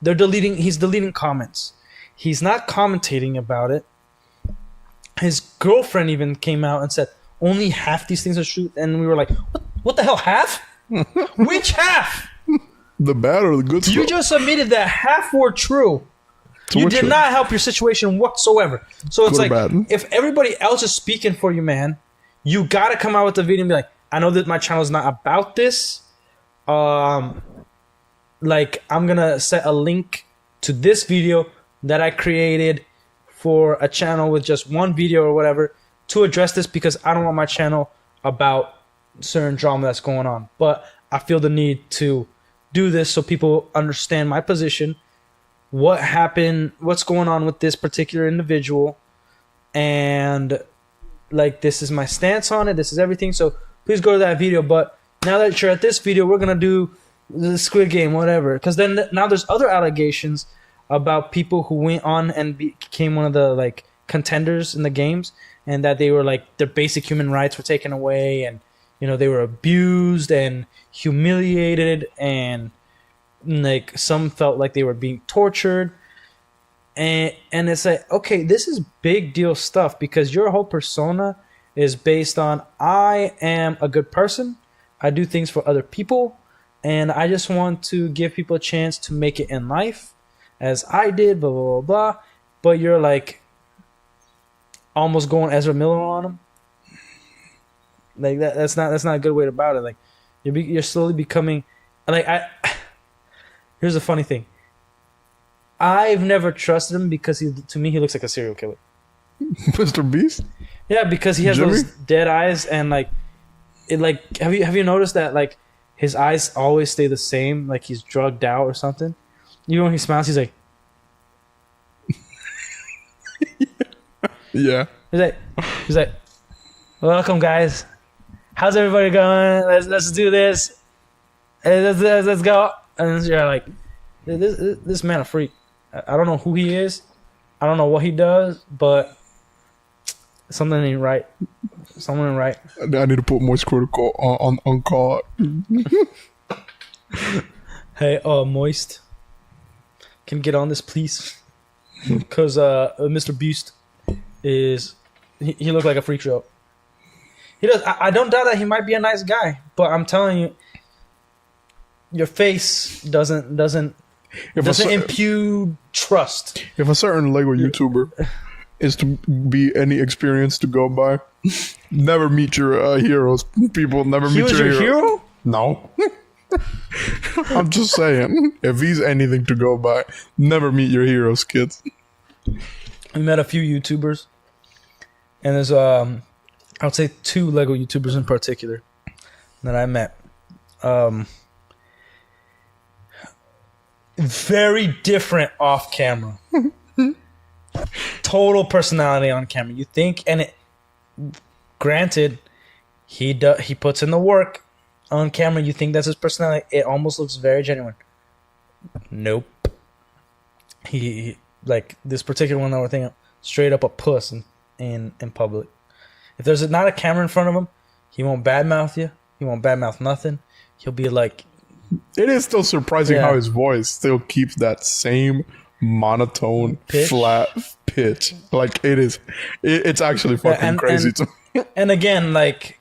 he's deleting comments. He's not commentating about it. His girlfriend even came out and said, only half these things are true, and we were like, what the hell, half? Which half? The bad or the good stuff? You just admitted that half were true. So you did not help your situation whatsoever. So it's good like, if everybody else is speaking for you, man, you got to come out with the video and be like, I know that my channel is not about this. Like, I'm going to set a link to this video that I created for a channel with just one video or whatever, to address this because I don't want my channel about certain drama that's going on. But I feel the need to do this so people understand my position, what happened, what's going on with this particular individual, and like this is my stance on it, this is everything. So please go to that video. But now that you're at this video, we're going to do the Squid Game, whatever. Because then now there's other allegations about people who went on and became one of the like contenders in the games, and that they were like their basic human rights were taken away, and they were abused and humiliated, and like some felt like they were being tortured, and it's like, okay, this is big deal stuff because your whole persona is based on I am a good person, I do things for other people, and I just want to give people a chance to make it in life as I did, blah blah blah blah. But you're like almost going Ezra Miller on him, like that's not a good way about it. Like you're slowly becoming like here's the funny thing. I've never trusted him because to me he looks like a serial killer. Mr. Beast? Yeah, because he has those dead eyes, and like it like have you noticed that like his eyes always stay the same, like he's drugged out or something. Even when he smiles, he's like yeah. He's like, welcome guys. How's everybody going? Let's do this. Let's go. And you're like, this man a freak. I don't know who he is. I don't know what he does, but something ain't right. Something ain't right. I need to put Moist Critical on call. Hey, Moist, can you get on this, please? Because Mr. Beast he looked like a freak show. He does. I don't doubt that he might be a nice guy, but I'm telling you, your face doesn't impute trust. If a certain Lego YouTuber is to be any experience to go by, never meet your heroes. People never meet your hero. No. I'm just saying, if he's anything to go by, never meet your heroes, kids. we met a few YouTubers, and there's I would say 2 Lego YouTubers in particular that I met. Very different off camera. Total personality on camera. You think, and it. Granted, he puts in the work on camera. You think that's his personality. It almost looks very genuine. Nope. He like this particular one that we're thinking of, straight up a puss in public. If there's not a camera in front of him, he won't badmouth you. He won't badmouth nothing. He'll be like. It is still surprising how his voice still keeps that same monotone, flat pitch. Like it's actually fucking crazy to me. And again, like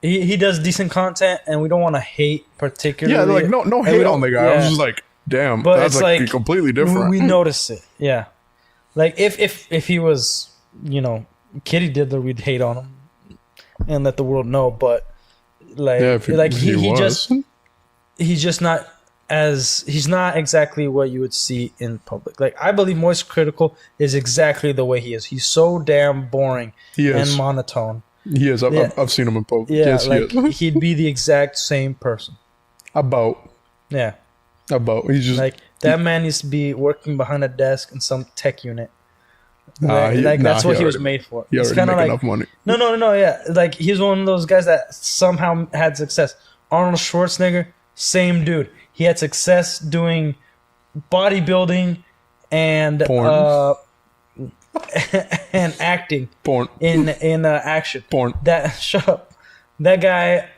he does decent content, and we don't want to hate particularly. Yeah, like no hate on the guy. I was just like, damn, but that's like completely different. We notice it. Yeah, like if he was, Kitty Diddler, we'd hate on him and let the world know. But like, he's just not. He's not exactly what you would see in public. Like, I believe Moist Critical is exactly the way he is. He's so damn boring and monotone. He is. I've seen him in public. Yeah, yes, like he'd be the exact same person. Yeah. He's just like that man used to be working behind a desk in some tech unit. That's what he was made for. He already make enough money. No. Yeah, like he's one of those guys that somehow had success. Arnold Schwarzenegger, same dude. He had success doing bodybuilding and porn. And acting. Porn. In action. Porn. Shut up. That guy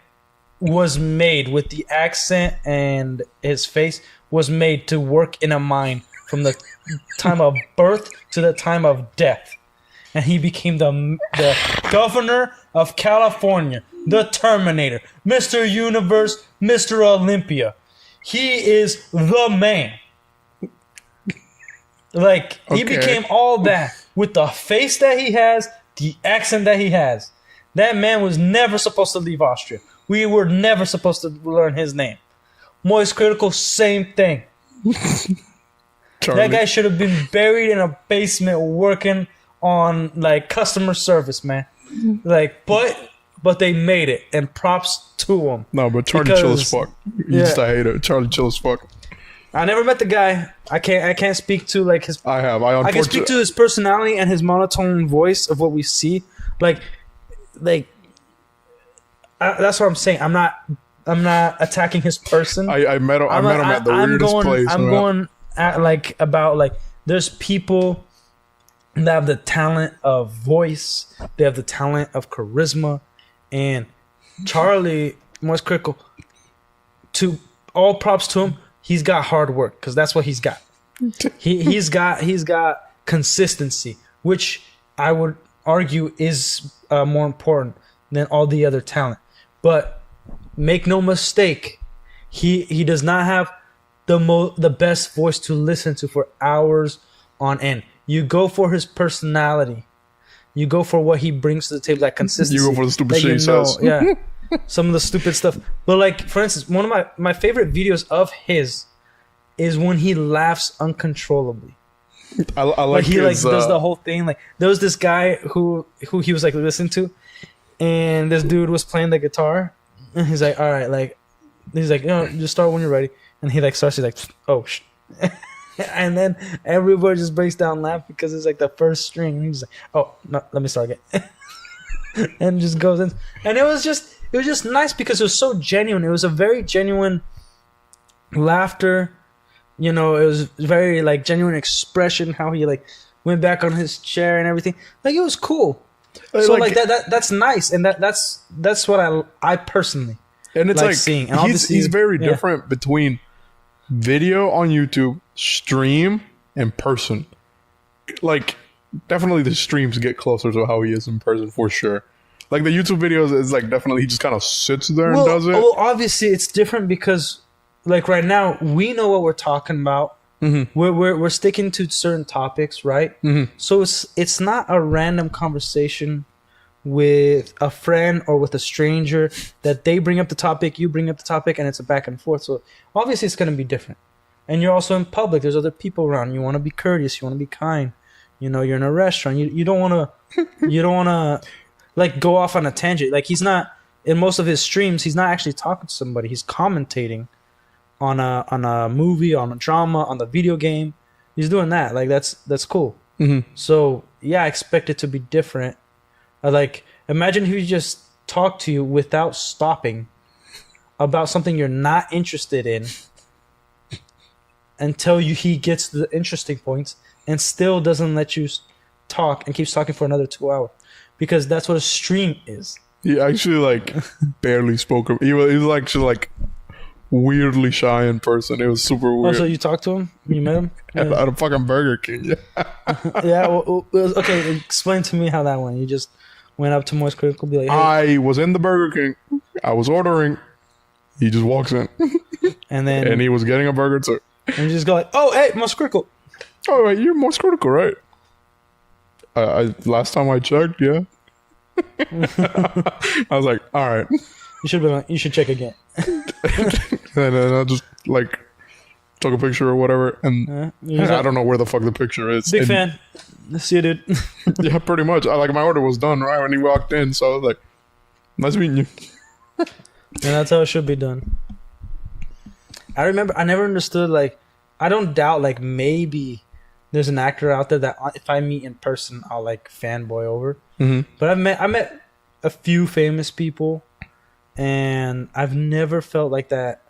was made with the accent, and his face was made to work in a mine from the time of birth to the time of death. And he became the governor of California, the Terminator, Mr. Universe, Mr. Olympia. He is the man. Like, he became all that with the face that he has, the accent that he has. That man was never supposed to leave Austria. We were never supposed to learn his name. Moist Critical, same thing. That guy should have been buried in a basement working on, like, customer service, man. Like, but they made it, and props to him. No, but Charlie chill as fuck. You used to hate it. Charlie chill as fuck. I never met the guy. I can't speak to like his. I can speak to his personality and his monotone voice of what we see. Like, that's what I'm saying. I'm not attacking his person. I met him at the weirdest place. I'm going at about there's people that have the talent of voice. They have the talent of charisma. And Charlie, Moist Critical, to all props to him, he's got hard work, because that's what he's got. He's got consistency, which I would argue is more important than all the other talent. But make no mistake, he does not have the best voice to listen to for hours on end. You go for his personality. You go for what he brings to the table, that consistency. You go for the stupid shit he says. Yeah, some of the stupid stuff. But like, for instance, one of my favorite videos of his is when he laughs uncontrollably. I like he does the whole thing. Like, there was this guy who he was like listening to, and this dude was playing the guitar, and he's like, all right, just start when you're ready. And he starts, he's like, oh shit. And then everybody just breaks down laughing because it's like the first string. And he's like, oh no, let me start again. And just goes in. And it was just nice because it was so genuine. It was a very genuine laughter. It was very genuine expression, how he went back on his chair and everything. It was cool. So that's nice, and that's what I personally and it's seeing. And he's very different between video on YouTube, stream, and person. Definitely the streams get closer to how he is in person for sure. The YouTube videos is definitely he just kind of sits there and does it. Well, obviously it's different because right now we know what we're talking about. Mm-hmm. We're sticking to certain topics, right? Mm-hmm. So it's not a random conversation with a friend or with a stranger that they bring up the topic, you bring up the topic, and it's a back and forth. So obviously it's going to be different. And you're also in public. There's other people around. You want to be courteous. You want to be kind. you know, you're in a restaurant. You don't want to like go off on a tangent. Like he's not in most of his streams. He's not actually talking to somebody. He's commentating on a movie, on a drama, on the video game. He's doing that. Like that's cool. Mm-hmm. So yeah, I expect it to be different. Like imagine if he just talked to you without stopping about something you're not interested in until he gets the interesting points and still doesn't let you talk and keeps talking for another 2 hours, because that's what a stream is. He actually like barely spoke. He was actually like weirdly shy in person. It was super weird. Oh, so you talked to him? You met him? At a fucking Burger King. Yeah. Yeah. Well, okay. Explain to me how that went. You just went up to Moist Critical, be like, hey. I was in the Burger King. I was ordering. He just walks in. And he was getting a burger too. And you just go like, oh, hey, Moist Critical. Oh, wait, you're Most Critical, right? Last time I checked, yeah. I was like, all right. You should check again. And then I just like took a picture or whatever, and I don't know where the fuck the picture is. Big fan. See you, dude. Yeah, pretty much. My order was done right when he walked in, so I was like, nice meeting you. And that's how it should be done. I remember I never understood, like, I don't doubt, like, maybe there's an actor out there that if I meet in person, I'll like fanboy over. Mm-hmm. But I met a few famous people, and I've never felt like that.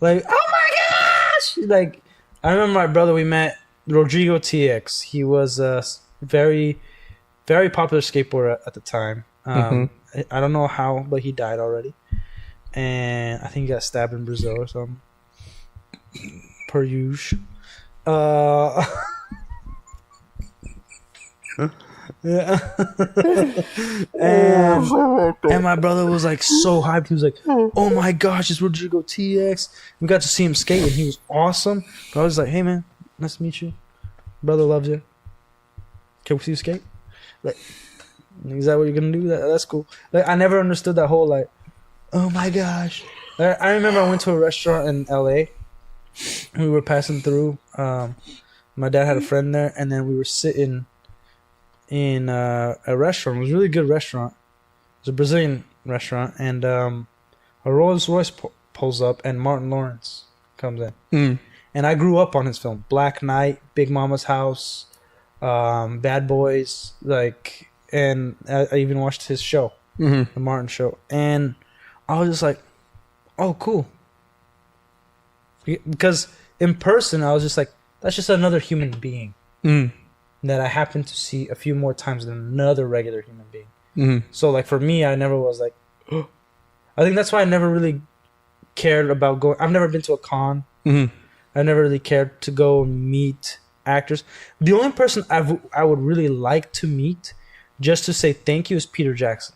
Like, oh my gosh! Like, I remember my brother, we met Rodrigo TX. He was a very, very popular skateboarder at the time. I don't know how, but he died already. And I think he got stabbed in Brazil or something. Per usual. Yeah. and my brother was like so hyped. He was like, oh my gosh, it's Rodrigo TX. We got to see him skate and he was awesome. But I was like, hey man, nice to meet you. Brother loves you. Can we see you skate? Like, is that what you're gonna do? That's cool. Like, I never understood that whole like, oh my gosh. I remember I went to a restaurant in LA. We were passing through. My dad had a friend there, and then we were sitting in a restaurant. It was a really good restaurant. It was a Brazilian restaurant, and a Rolls Royce pulls up, and Martin Lawrence comes in. And I grew up on his film, Black Knight, Big Mama's House, Bad Boys, like, and I even watched his show, the Martin Show, and I was just like, oh, cool. Because in person, I was just like, that's just another human being that I happen to see a few more times than another regular human being. So, like, for me, I never was like, oh. I think that's why I never really cared about going. I've never been to a con. I never really cared to go meet actors. The only person I would really like to meet just to say thank you is Peter Jackson.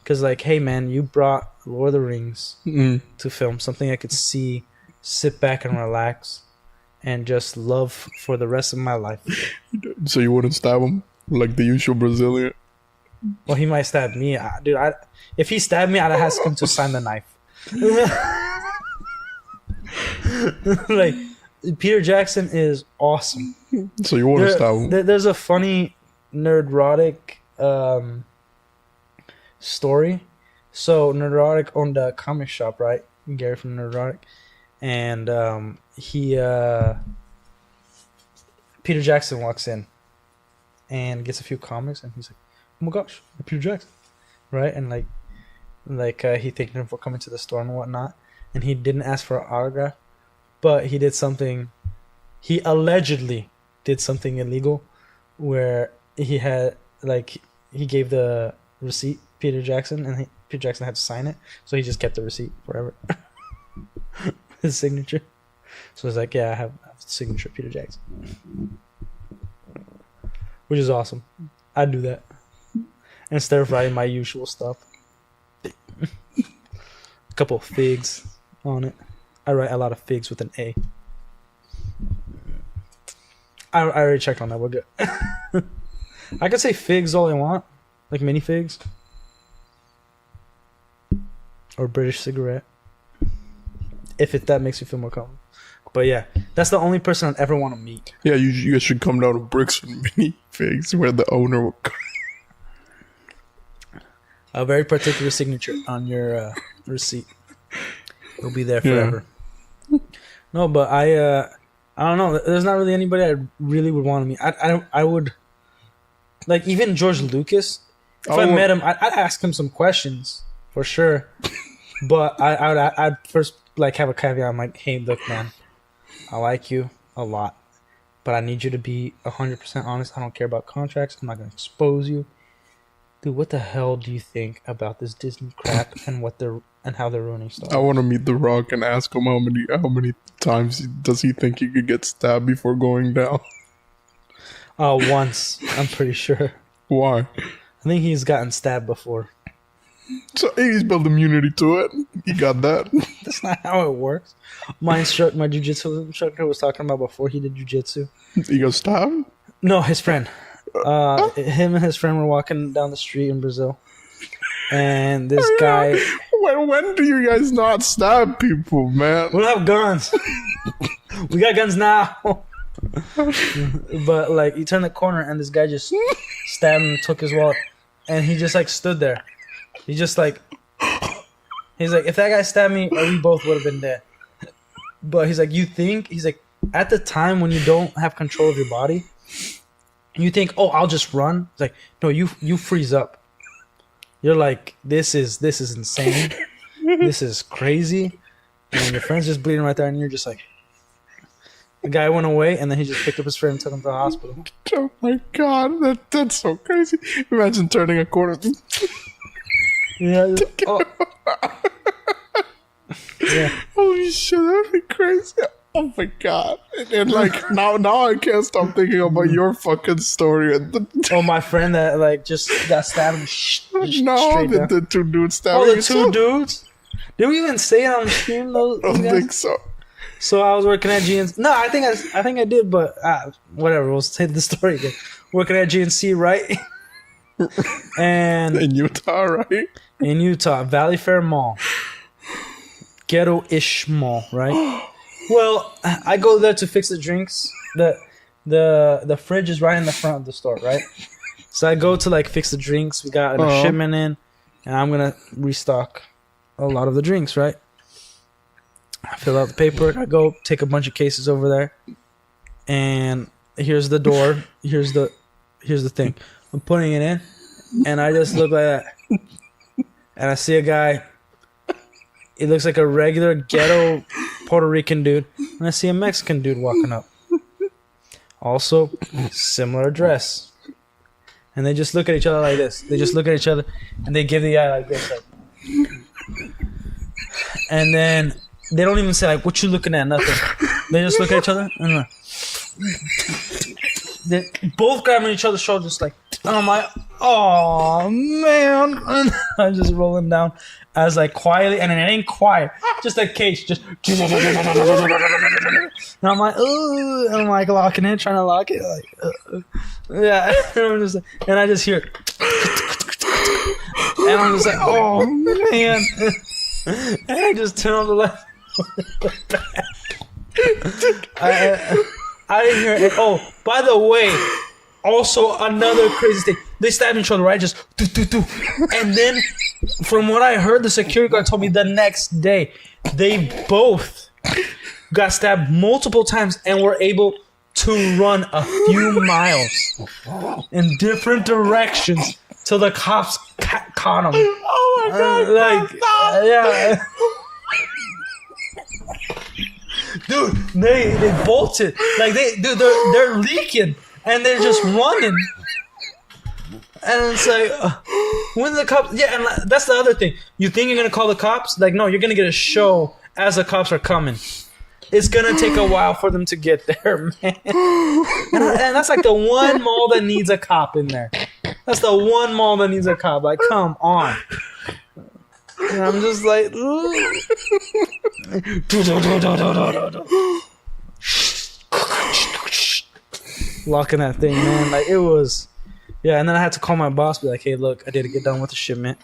Because, like, hey, man, you brought Lord of the Rings to film, something I could see, sit back and relax, and just love for the rest of my life. So you wouldn't stab him like the usual Brazilian? Well, he might stab me. Dude, if he stabbed me, I'd ask him to sign the knife. Like, Peter Jackson is awesome. So you wouldn't stab him? There's a funny nerdrotic story. So Nerdrotic owned a comic shop, right? Gary from Nerdrotic, and Peter Jackson walks in and gets a few comics, and he's like, "Oh my gosh, Peter Jackson!" Right? And he thanked him for coming to the store and whatnot, and he didn't ask for an autograph, but he did something. He allegedly did something illegal, where he had he gave the receipt Peter Jackson, and Peter Jackson had to sign it, so he just kept the receipt forever. His signature. So it's like, yeah, I have the signature Peter Jackson, which is awesome. I'd do that instead of writing my usual stuff. A couple of figs on it. I write a lot of figs with an A. I already checked on that. We're good. I could say figs all I want, like mini figs. Or British cigarette. If that makes you feel more But yeah, that's the only person I'd ever want to meet. Yeah, you guys should come down to Bricks and Minifigs where the owner will come. A very particular signature on your receipt. It'll be there forever. Yeah. No, but I don't know. There's not really anybody I really would want to meet. I would like even George Lucas. If I met him, I'd ask him some questions for sure. But I'd first like have a caveat. I'm like, hey, look, man, I like you a lot, but I need you to be 100% honest. I don't care about contracts. I'm not gonna expose you, dude. What the hell do you think about this Disney crap and how they're ruining stuff? I want to meet The Rock and ask him how many times does he think he could get stabbed before going down? Once, I'm pretty sure. Why? I think he's gotten stabbed before. So he's built immunity to it. He got that. That's not how it works. My jiu-jitsu instructor was talking about before he did jiu-jitsu. He got stabbed? No, his friend. Him and his friend were walking down the street in Brazil. And this guy... When do you guys not stab people, man? We don't have guns. We got guns now. But like he turned the corner and this guy just stabbed him and took his wallet, and he just like stood there. He's like if that guy stabbed me, we both would have been dead. But he's like at the time when you don't have control of your body, you think, oh, I'll just run. It's like, no, you freeze up. You're like, this is insane. This is crazy. And your friend's just bleeding right there, and you're just like. The guy went away, and then he just picked up his friend and took him to the hospital. Oh my god, that's so crazy. Imagine turning a corner. Yeah. Yeah. Holy shit, that'd be crazy. Oh my god. And like, now I can't stop thinking about your fucking story. My friend that like just got stabbed. The two dudes stabbed. Oh, the two dudes? Did we even say it on the stream? I don't think so. So I was working at GNC. No, I think I did, but whatever. We'll say the story again. Working at GNC, right? And in Utah, right? In Utah, Valley Fair Mall, ghetto-ish mall, right? Well, I go there to fix the drinks. The fridge is right in the front of the store, right? So I go to like fix the drinks. We got a shipment in, and I'm gonna restock a lot of the drinks, right? I fill out the paperwork. I go take a bunch of cases over there, and here's the door. Here's the thing. I'm putting it in, and I just look like that, and I see a guy. He looks like a regular ghetto Puerto Rican dude, and I see a Mexican dude walking up. Also, similar dress, and they just look at each other like this. They just look at each other, and they give the eye like this, like, and then. They don't even say like, "What you looking at?" Nothing. They just look at each other and like, they both grabbing each other's shoulders, like, and I'm like, "Oh man!" And I'm just rolling down as like quietly, and it ain't quiet, just a case, just. And I'm like, "Ooh," and I'm like locking it, trying to lock it, like, yeah. And I just hear it, and I'm just like, "Oh man!" And I just turn on the light. I didn't hear it. Oh, by the way, also another crazy thing. They stabbed each other, right? Just do. And then, from what I heard, the security guard told me the next day, they both got stabbed multiple times and were able to run a few miles in different directions till the cops caught them. Oh my god! Yeah. Dude, they bolted. Like they're leaking and they're just running. And it's like, when the cops? Yeah, and that's the other thing. You think you're gonna call the cops? Like, no, you're gonna get a show as the cops are coming. It's gonna take a while for them to get there, man. And that's like the one mall that needs a cop in there. That's the one mall that needs a cop. Like, come on. And I'm just like, locking that thing, man. Like, it was, yeah. And then I had to call my boss, be like, hey, look, I did get done with the shipment.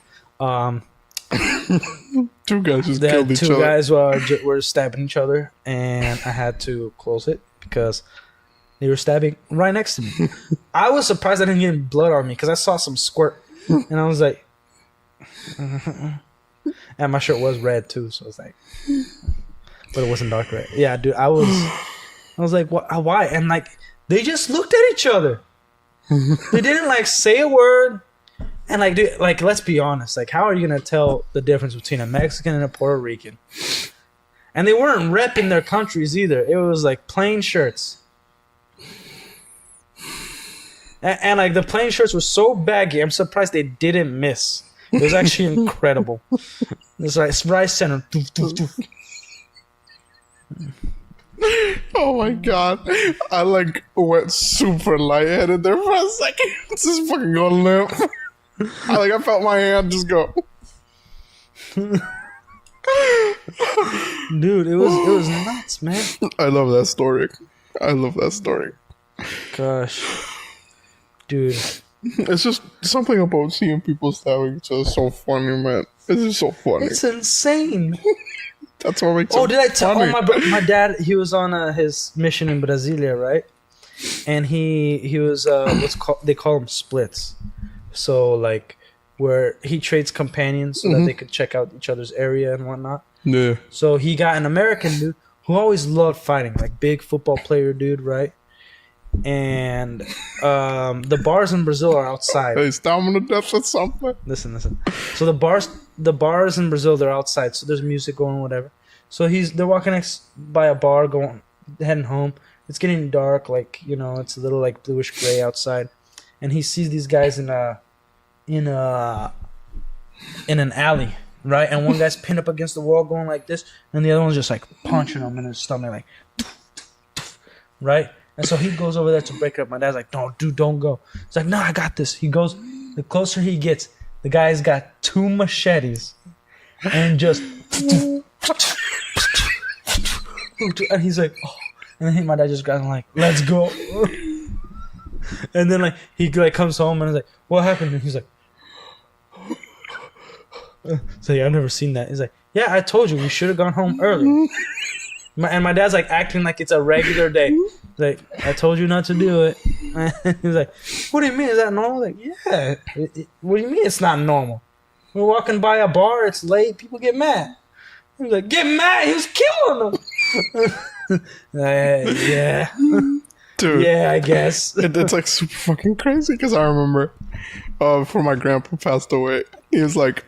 Two guys just They killed had each two other. guys were stabbing each other, and I had to close it because they were stabbing right next to me. I was surprised I didn't get any blood on me because I saw some squirt, and I was like, and my shirt was red too, so I was like, but it wasn't dark red. Yeah, dude, I was like, what? Why? And like, they just looked at each other. They didn't like say a word. And like, dude, like, let's be honest. Like, how are you gonna tell the difference between a Mexican and a Puerto Rican? And they weren't repping their countries either. It was like plain shirts. And like the plain shirts were so baggy. I'm surprised they didn't miss. It was actually incredible. It's like right center. Doof, doof, doof. Oh my god. I like went super lightheaded there for a second. It's just fucking going limp. I felt my hand just go. Dude, it was nuts, man. I love that story. Gosh. Dude. It's just something about seeing people stabbing each other so funny, man. It's just so funny. It's insane. That's what makes it Did I tell? funny. Oh, my dad. He was on his mission in Brasilia, right? And he was they call them splits. So like where he trades companions so that they could check out each other's area and whatnot. Yeah. So he got an American dude who always loved fighting, like big football player dude, right? And the bars in Brazil are outside. They stab him to death or something. Listen. So the bars in Brazil, they're outside. So there's music going, whatever. So they're walking by a bar, heading home. It's getting dark, like, you know, it's a little like bluish gray outside, and he sees these guys in an alley, right? And one guy's pinned up against the wall, going like this, and the other one's just like punching him in his stomach, like, right? And so he goes over there to break it up. My dad's like, "No, dude, don't go." He's like, "No, I got this." He goes. The closer he gets, the guy's got two machetes, and just, and he's like, "Oh." And then my dad just got like, "Let's go." And then like he like comes home and is like, "What happened?" And he's like, "So yeah, I've never seen that." He's like, "Yeah, I told you we should have gone home early." And my dad's like acting like it's a regular day. He's like, "I told you not to do it." He's like, "What do you mean? Is that normal?" Like, yeah. What do you mean it's not normal? We're walking by a bar. It's late. People get mad. He's like, "Get mad? He was killing them." Yeah. Dude. Yeah, I guess. It's like super fucking crazy because I remember before my grandpa passed away, he was like,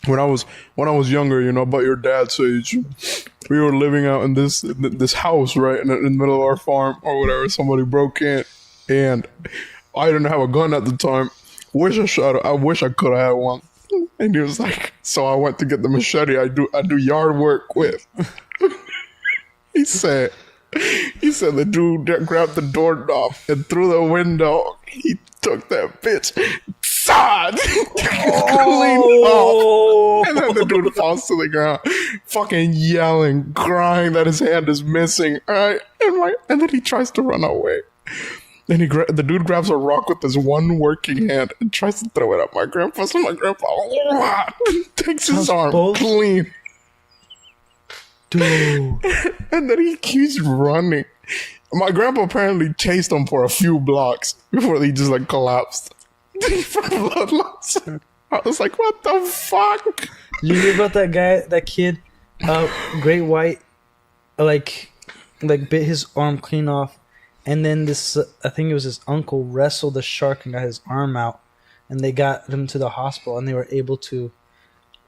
when I was younger, you know, about your dad's age, we were living out in this house, right, in the middle of our farm or whatever. Somebody broke in, and I didn't have a gun at the time. I wish I could have had one. And he was like, so I went to get the machete I do yard work with. He said the dude grabbed the doorknob and through the window, he took that bitch, clean off. And then the dude falls to the ground, fucking yelling, crying that his hand is missing. All right, and then he tries to run away. Then the dude grabs a rock with his one working hand and tries to throw it at my grandpa. So my grandpa takes his arm clean. Dude. And then he keeps running. My grandpa apparently chased him for a few blocks before he just like collapsed. From blood loss. I was like, what the fuck? You hear about that kid, Great White, like bit his arm clean off, and then this, I think it was his uncle, wrestled the shark and got his arm out, and they got him to the hospital, and they were able to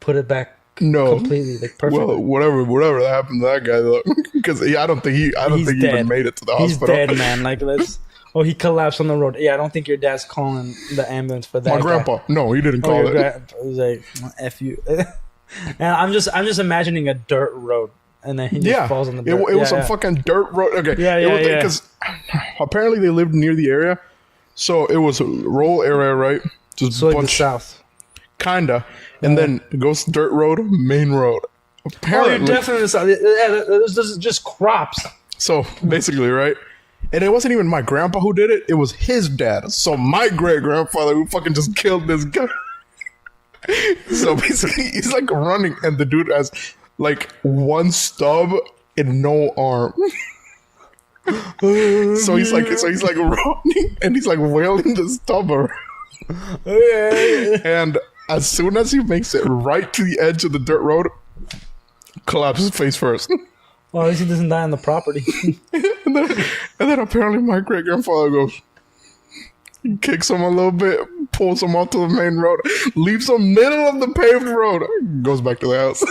put it back completely, like perfect. Well, whatever that happened to that guy though, because I don't think he even made it to the hospital. He's dead, man. Like he collapsed on the road. Yeah, I don't think your dad's calling the ambulance for that. My grandpa, no, he didn't call it. He's like, "F you." And I'm just imagining a dirt road, and then he just falls on the dirt. It was a fucking dirt road. Okay, yeah. Because apparently they lived near the area, so it was a rural area, right? Just so like the south, kinda, and then it goes dirt road, main road. Apparently, you're definitely in the south. Yeah, there's just crops. So basically, right? And it wasn't even my grandpa who did it. It was his dad. So my great grandfather who fucking just killed this guy. So basically, he's like running, and the dude has like one stub and no arm. So he's like running, and he's like wailing the stub around. And as soon as he makes it right to the edge of the dirt road, collapses face first. Well, at least he doesn't die on the property. and then apparently my great grandfather goes, kicks him a little bit, pulls him onto the main road, leaves him middle of the paved road, goes back to the house.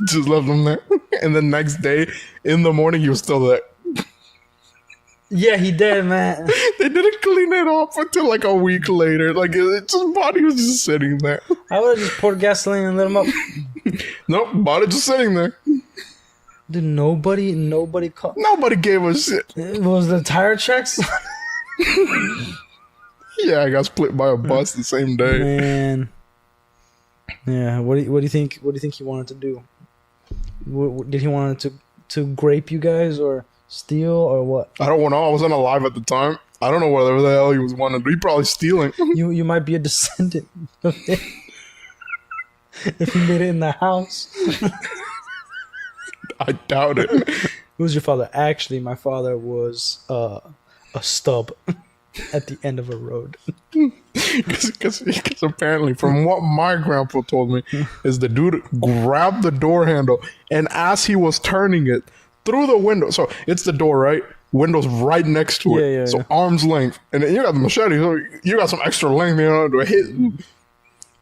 Just left him there. And the next day, in the morning, he was still there. Yeah, he did, man. They didn't clean it off until like a week later. Like his body was just sitting there. I would have just poured gasoline and lit him up. Nope, body just sitting there. Dude, nobody caught. Nobody gave a shit. Was the tire tracks? Yeah, I got split by a bus the same day. Man. Yeah, what do you think? What do you think he wanted to do? Did he want to grape you guys or steal or what? I don't know. I wasn't alive at the time. I don't know whatever the hell he was wanting to do. He probably stealing. You might be a descendant of it. If you made it in the house. I doubt it. Who's your father? Actually, my father was a stub at the end of a road. Because apparently, from what my grandpa told me, is the dude grabbed the door handle, and as he was turning it through the window, so it's the door, right? Window's right next to it, so arm's length, and then you got the machete, so you got some extra length, you know, to hit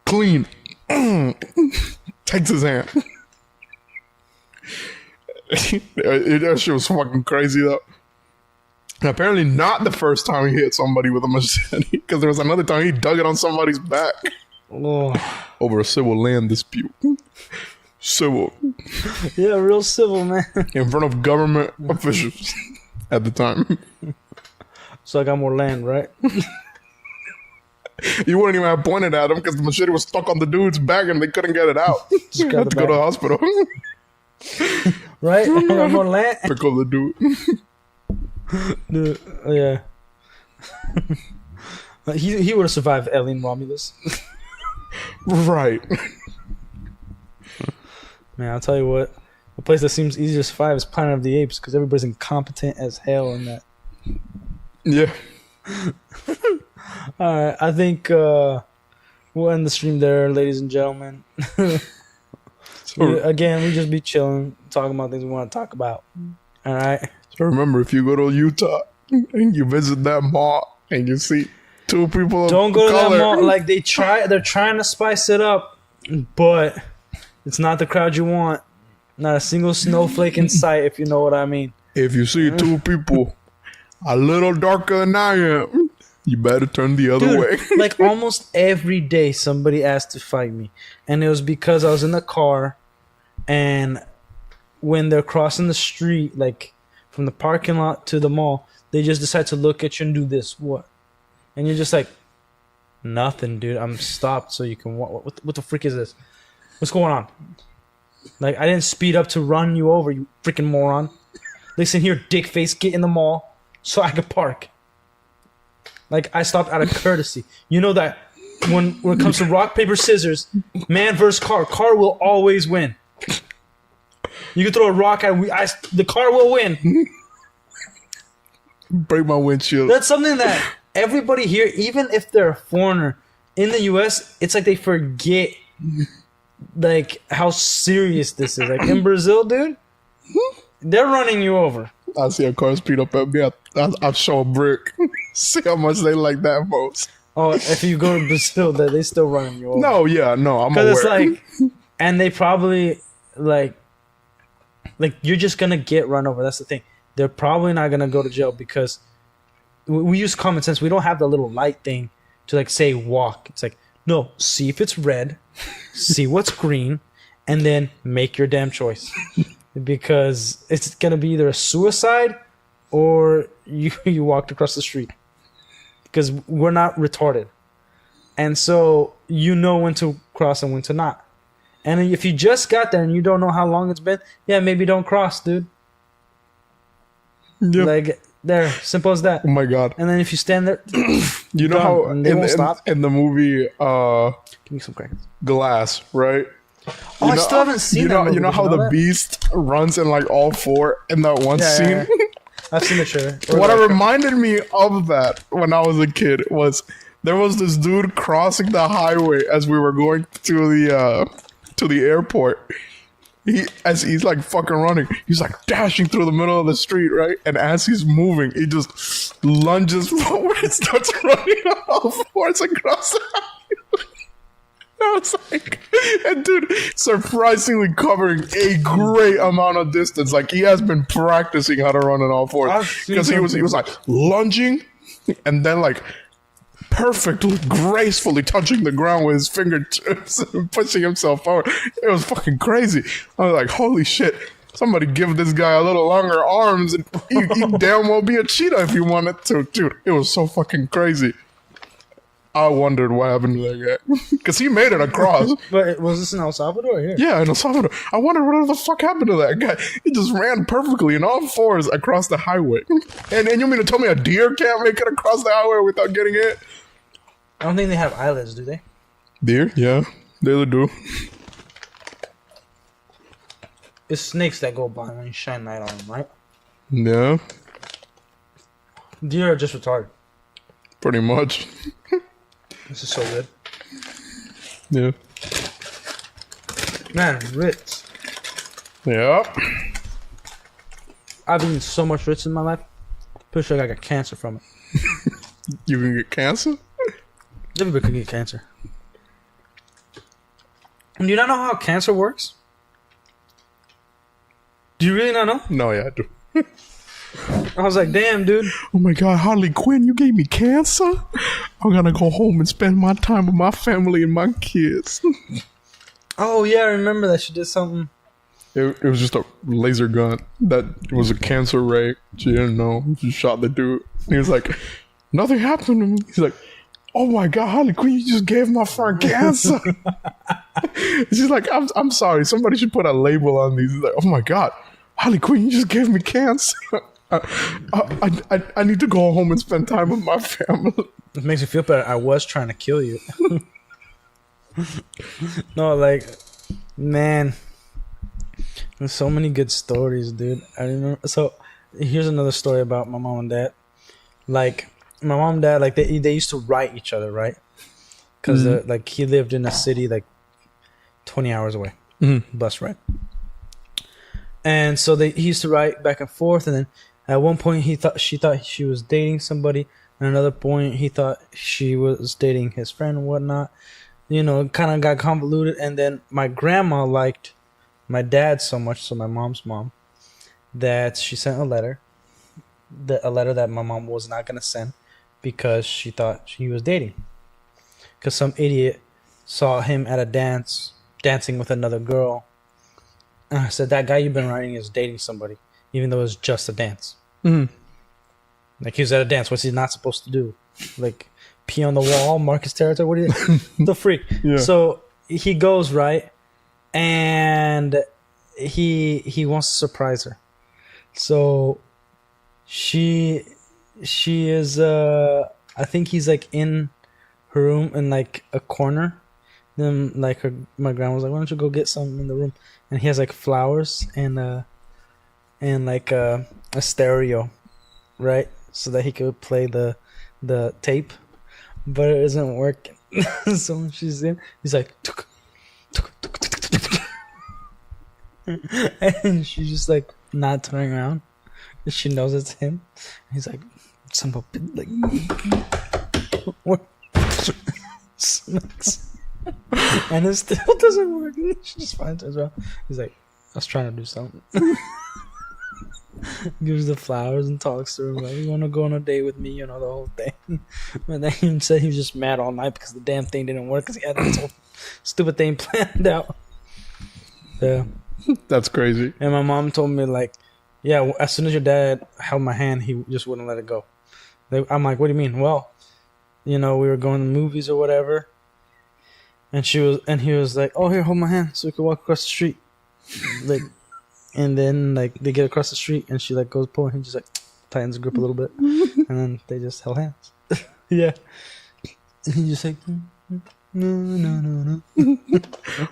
clean. Takes his hand. That shit was fucking crazy though. And apparently not the first time he hit somebody with a machete, because there was another time he dug it on somebody's back. Oh. Over a civil land dispute. Civil. Yeah, real civil, man. In front of government officials at the time. So I got more land, right? You wouldn't even have pointed at him because the machete was stuck on the dude's back and they couldn't get it out. Just You had to go to the hospital. Right? I got more land. Pick up the dude. Dude, yeah. He would have survived Alien Romulus. Right. Man, I'll tell you what. A place that seems easier to survive is Planet of the Apes because everybody's incompetent as hell in that. Yeah. Alright, I think we'll end the stream there, ladies and gentlemen. Again, we just be chilling, talking about things we want to talk about. Alright? So remember, if you go to Utah and you visit that mall and you see two people don't go to color, that mall. Like they're trying to spice it up, but it's not the crowd you want. Not a single snowflake in sight, if you know what I mean. If you see two people a little darker than I am, you better turn the other way. Like almost every day somebody asked to fight me. And it was because I was in the car and when they're crossing the street, like from the parking lot to the mall, they just decide to look at you and do this. What? And you're just like, nothing, dude. I'm stopped so you can walk. What the freak is this? What's going on? Like, I didn't speed up to run you over, you freaking moron. Listen here, dick face, get in the mall so I could park. Like, I stopped out of courtesy. You know that when it comes to rock, paper, scissors, man versus car will always win. You can throw a rock at the car will win. Break my windshield. That's something that everybody here, even if they're a foreigner in the US, it's like they forget like how serious this is. Like in Brazil, dude, they're running you over. I see a car speed up at me, I'll show a brick. See how much they like that most. Oh, if you go to Brazil, they still running you over. No, yeah, no, I'm aware. Because it's like, and they probably like you're just gonna get run over. That's the thing. They're probably not gonna go to jail because we use common sense. We don't have the little light thing to like say walk. It's like, no, see if it's red, see what's green, and then make your damn choice. Because it's gonna be either a suicide or you walked across the street. Because we're not retarded. And so you know when to cross and when to not. And if you just got there and you don't know how long it's been, yeah, maybe don't cross, dude. Yep. Like, There, simple as that. Oh my god. And then if you stand there, You know how and they won't stop. in the movie Give me some crackers. Glass, right? Oh, I still haven't seen that movie. You know Did how you the know that? beast runs in like all four in that one Yeah, scene? yeah, yeah. I've seen the trailer. Or What like, reminded me of that when I was a kid was there was this dude crossing the highway as we were going to the airport. As he's like fucking running, he's like dashing through the middle of the street, right? And as he's moving, he just lunges forward and starts running on all fours across the highway. I was like, and dude, surprisingly covering a great amount of distance. Like he has been practicing how to run on all fours because he was like lunging, and then like perfectly, gracefully touching the ground with his fingertips and pushing himself forward. It was fucking crazy. I was like, holy shit. Somebody give this guy a little longer arms and he damn well be a cheetah if he wanted to. Dude, it was so fucking crazy. I wondered what happened to that guy. Because he made it across. But was this in El Salvador or here? Yeah, in El Salvador. I wondered what the fuck happened to that guy. He just ran perfectly in all fours across the highway. And you mean to tell me a deer can't make it across the highway without getting hit? I don't think they have eyelids, do they? Deer? Yeah, they do. It's snakes that go by when you shine light on them, right? Yeah, Deer are just retarded. pretty much. This is so good. Yeah. Man, Ritz. Yeah. I've eaten so much Ritz in my life. Pretty sure I got cancer from it. You can get cancer? Everybody can get cancer. Do you not know how cancer works? Do you really not know? No, yeah, I do. I was like, damn, dude. Oh my god, Harley Quinn, you gave me cancer? I'm gonna go home and spend my time with my family and my kids. Oh, yeah, I remember that she did something. It was just a laser gun that was a cancer ray. She didn't know. She shot the dude. He was like, nothing happened to me. He's like, oh my god, Harley Quinn, you just gave my friend cancer. She's like, I'm sorry. Somebody should put a label on these. He's like, oh my god, Harley Quinn, you just gave me cancer. I need to go home and spend time with my family. It makes me feel better. I was trying to kill you. No, like, man. There's so many good stories, dude. I remember. So, here's another story about my mom and dad. Like, my mom and dad, like, they used to write each other, right? Because, like, he lived in a city, like, 20 hours away. Bus ride. And so he used to write back and forth, and then at one point she thought she was dating somebody, and another point he thought she was dating his friend and whatnot. You know, it kind of got convoluted, and then my grandma liked my dad so much, so my mom's mom, that she sent a letter that my mom was not gonna send because she thought he was dating. Because some idiot saw him at a dance dancing with another girl. And I said, that guy you've been writing is dating somebody, even though it's just a dance. Like, he was at a dance. What's he not supposed to do? Like, pee on the wall, mark his territory? What is the freak? Yeah. So he goes, right? And he wants to surprise her. So she is, I think he's, like, in her room in, like, a corner. Then, like, my grandma was like, why don't you go get something in the room? And he has, like, flowers and like a stereo, right? So that he could play the tape, but it isn't working. So when she's in, he's like, tuk, tuk, tuk, tuk, tuk, tuk, tuk. And she's just like not turning around. She knows it's him. He's like, son of a bitch, like, what? And it still doesn't work. She just finds her around. He's like, I was trying to do something. Gives the flowers and talks to her like, you want to go on a date with me, you know, the whole thing. But then he said he was just mad all night because the damn thing didn't work because he had this whole stupid thing planned out. Yeah. That's crazy. And my mom told me, like, yeah, as soon as your dad held my hand, he just wouldn't let it go. I'm like, what do you mean? Well, you know, we were going to movies or whatever. And he was like, oh, here, hold my hand so we can walk across the street. Like, and then, like, they get across the street and she, like, goes pulling him, just like, tightens the grip a little bit, and then they just held hands. Yeah. And he just like, no.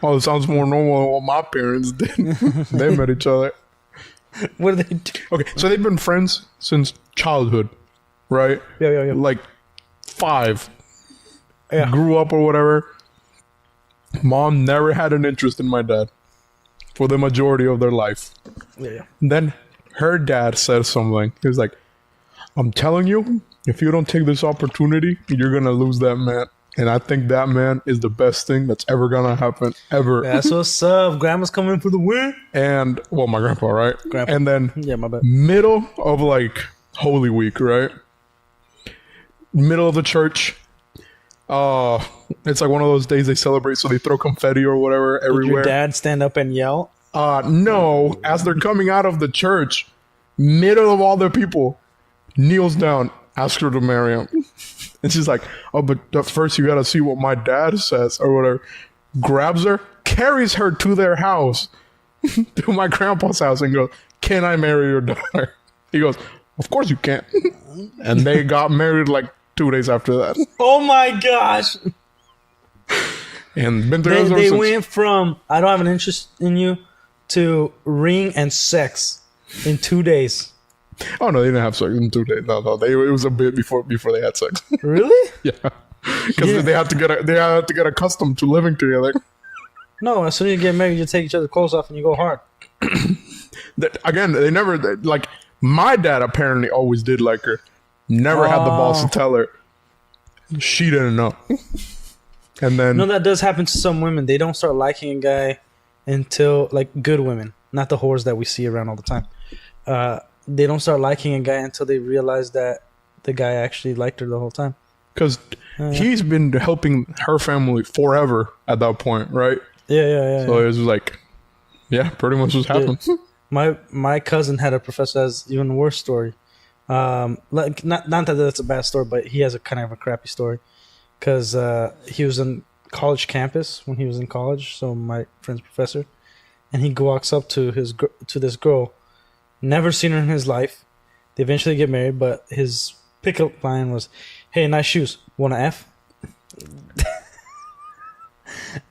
Oh, it sounds more normal than what my parents did. They met each other. What do they do? Okay, so they've been friends since childhood, right? Yeah. Like 5. Yeah. Grew up or whatever. Mom never had an interest in my dad for the majority of their life. Yeah. Then her dad says something. He's like, I'm telling you, if you don't take this opportunity, you're going to lose that man. And I think that man is the best thing that's ever going to happen, ever. That's what's up. Grandma's coming for the win. And, well, my grandpa, right? Grandpa. And then, Yeah, my bad. middle of like Holy Week, right? Middle of the church. It's like one of those days they celebrate, so they throw confetti or whatever Did everywhere. your dad stand up and yell? No, as they're coming out of the church, middle of all the people, kneels down, asks her to marry him. And she's like, oh, but first you gotta see what my dad says or whatever. Grabs her, carries her to their house, to my grandpa's house, and goes, can I marry your daughter? He goes, of course you can. And they got married like 2 days after that. Oh my gosh. And been together They since. went from, I don't have an interest in you, to ring and sex in 2 days. Oh no, they didn't have sex in 2 days. No, it was a bit before they had sex. Really? Yeah, because they had to get accustomed to living together. No, as soon as you get married, you take each other's clothes off and you go hard. Again, they never like. My dad apparently always did like her. Never had the balls to tell her. She didn't know. And then No, that does happen to some women. They don't start liking a guy until, like, good women, not the whores that we see around all the time. They don't start liking a guy until they realize that the guy actually liked her the whole time. because he's been helping her family forever at that point, right? Yeah. So it was like, yeah, pretty much just happened. My cousin had a professor that has even worse story. Like not that that's a bad story, but he has a kind of a crappy story because he was on college campus when he was in college. So my friend's professor, and he walks up to this girl, never seen her in his life. They eventually get married, but his pickup line was, "Hey, nice shoes. Want a F?"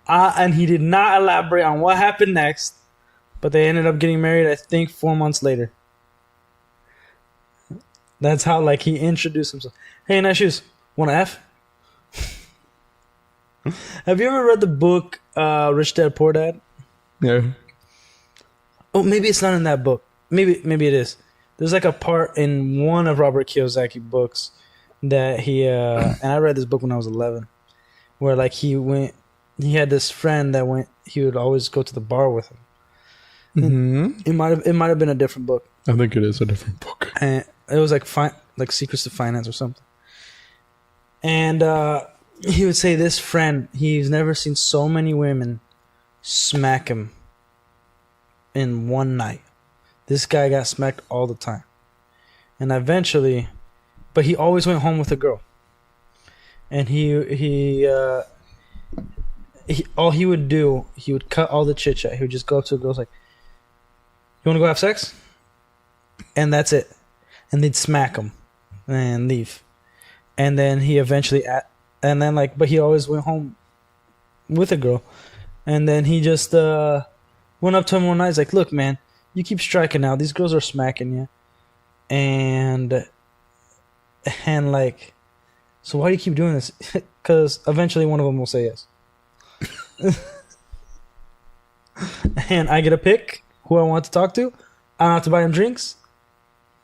And he did not elaborate on what happened next, but they ended up getting married, I think, 4 months later. That's how, like, he introduced himself. "Hey, nice shoes. Want an F?" Have you ever read the book Rich Dad Poor Dad? Yeah. Oh, maybe it's not in that book. Maybe it is. There's like a part in one of Robert Kiyosaki books that he and I read this book when I was 11, where like he had this friend that he would always go to the bar with him. Mm-hmm. It might have been a different book. I think it is a different book. And it was like Secrets to Finance or something. And he would say this friend, he's never seen so many women smack him in one night. This guy got smacked all the time. And eventually, but he always went home with a girl. And he all he would do, he would cut all the chit chat. He would just go up to the girls like, "You want to go have sex?" And that's it. And they'd smack him and leave. And then he eventually, but he always went home with a girl. And then he just went up to him one night. He's like, "Look, man, you keep striking out. These girls are smacking you. And like, so why do you keep doing this?" Because eventually one of them will say yes. And I get to pick who I want to talk to. I don't have to buy them drinks.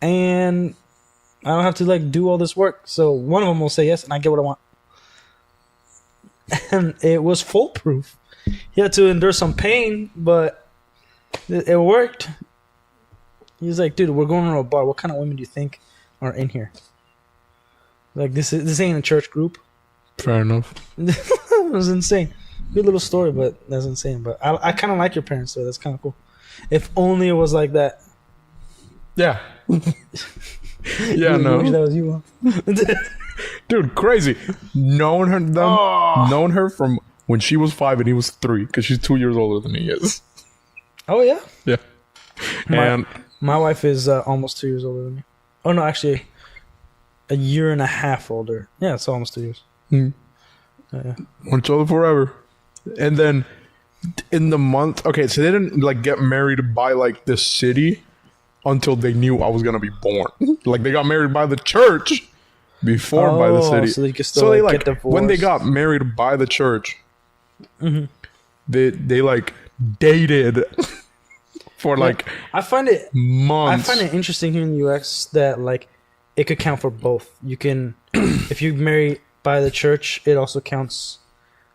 And I don't have to like do all this work. So one of them will say yes and I get what I want. And it was foolproof. He had to endure some pain, but it worked. He's like, "Dude, we're going to a bar. What kind of women do you think are in here? Like, this ain't a church group." Fair enough. It was insane. Good little story, but that's insane. But I kind of like your parents, so that's kind of cool. If only it was like that. Yeah. Yeah, I wish that was you, huh? Dude, crazy. Knowing her from when she was 5 and he was 3, because she's 2 years older than he is. Oh, yeah? Yeah. And My wife is almost 2 years older than me. Oh no, actually, a year and a half older. Yeah, it's almost 2 years. Mm. Yeah. Want each other forever. And then in the month, okay, so they didn't like get married by like the city until they knew I was gonna be born. Like they got married by the church before by the city. So they could still they get divorced. when they got married by the church, Mm-hmm. they like dated for like I find it months. I find it interesting here in the US that like it could count for both. You can if you marry by the church, it also counts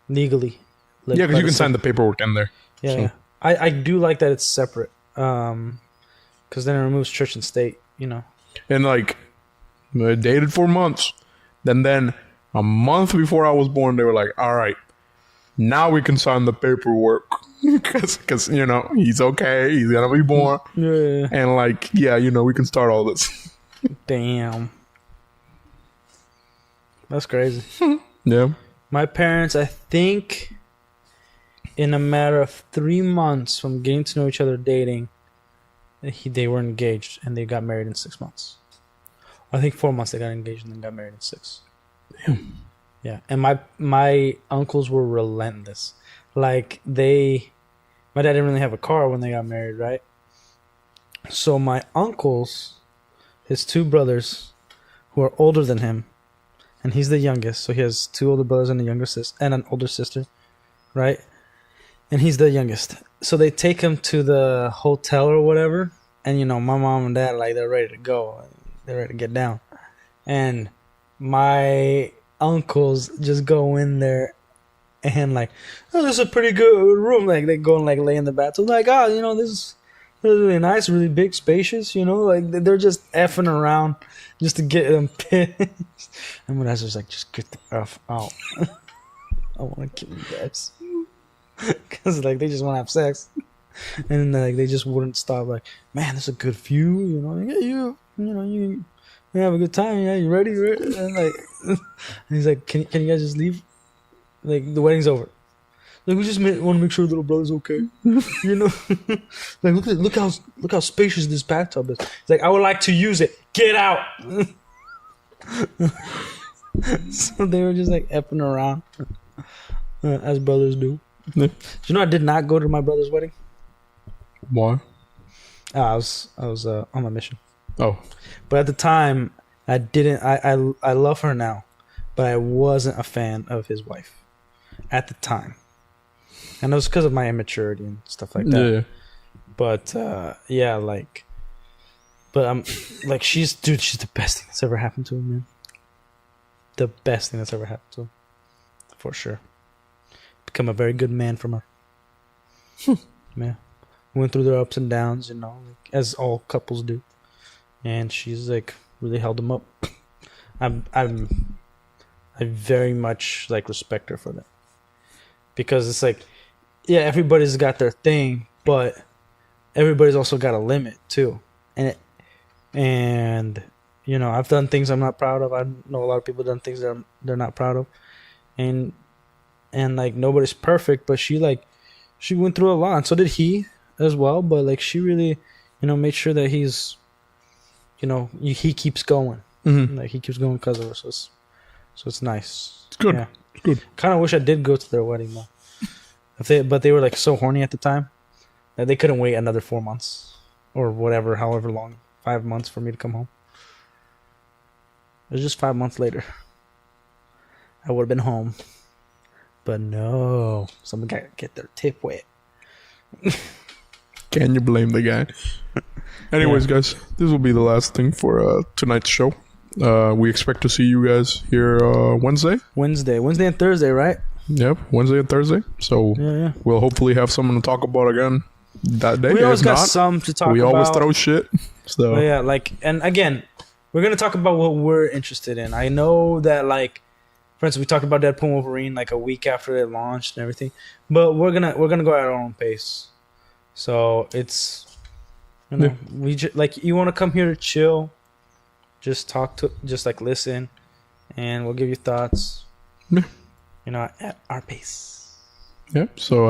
legally. Like, yeah, because you can sign the paperwork in there. Yeah, so. yeah. I do like that it's separate. Because then it removes church and state, you know. And like they dated for months. Then a month before I was born, they were like, all right, now we can sign the paperwork. Because, you know, he's okay. He's going to be born. Yeah. And like, yeah, you know, we can start all this. Damn. That's crazy. Yeah. My parents, I think, in a matter of 3 months from getting to know each other, dating, they were engaged and they got married in 6 months. I think 4 months they got engaged and then got married in 6. Damn. Yeah, and my uncles were relentless. Like my dad didn't really have a car when they got married, right? So my uncles, his 2 brothers, who are older than him, and he's the youngest, so he has 2 older brothers and an older sister, right? And he's the youngest. So they take him to the hotel or whatever, and you know, my mom and dad, like, they're ready to go. They're ready to get down. And my uncles just go in there and like, oh, this is a pretty good room. Like they go and like lay in the bathroom, like, oh, you know, this is really nice, really big, spacious, you know, like they're just effing around just to get them pissed. And my dad's just like, just get the F out. I want to kill you guys. Because like they just want to have sex. And like they just wouldn't stop. Like, man, this is a good view, you know. Yeah, you know, you have a good time. Yeah, you ready? And like, and he's like, can you guys just leave? Like the wedding's over. Like we just want to make sure little brother's okay. You know, like look how spacious this bathtub is. It's like, I would like to use it. Get out. So they were just like effing around, as brothers do. Yeah. You know, I did not go to my brother's wedding. Why? I was on my mission. Oh. But at the time, I didn't. I love her now, but I wasn't a fan of his wife at the time, and it was because of my immaturity and stuff like that. Yeah. But yeah, like, but I'm like, she's the best thing that's ever happened to him, man. The best thing that's ever happened to him, for sure. Become a very good man from her. Yeah, went through their ups and downs, you know, like, as all couples do, and she's like really held him up. I very much like respect her for that, because it's like, yeah, everybody's got their thing, but everybody's also got a limit too, and you know, I've done things I'm not proud of. I know a lot of people done things that they're not proud of, and like nobody's perfect, but she went through a lot, and so did he as well. But like she really, you know, made sure that he's, you know, he keeps going. Mm-hmm. Like he keeps going because of her. So it's nice. It's good. Yeah. It's good. Kind of wish I did go to their wedding though. But they were like so horny at the time that they couldn't wait another 4 months or whatever, however long, 5 months for me to come home. It was just 5 months later. I would have been home. But no, someone got to get their tip wet. Can you blame the guy? Anyways, guys, this will be the last thing for tonight's show. We expect to see you guys here Wednesday and Thursday, right? Yep, Wednesday and Thursday. So Yeah. we'll hopefully have something to talk about again that day. We always If got not, some to talk about. we always throw shit. So But yeah, like, and again, we're gonna talk about what we're interested in. I know that, like, for instance, we talked about Deadpool & Wolverine like a week after it launched and everything, but we're gonna go at our own pace. So it's, you know, we like, you want to come here to chill, just like listen, and we'll give you thoughts. Yeah. You know, at our pace. yeah. So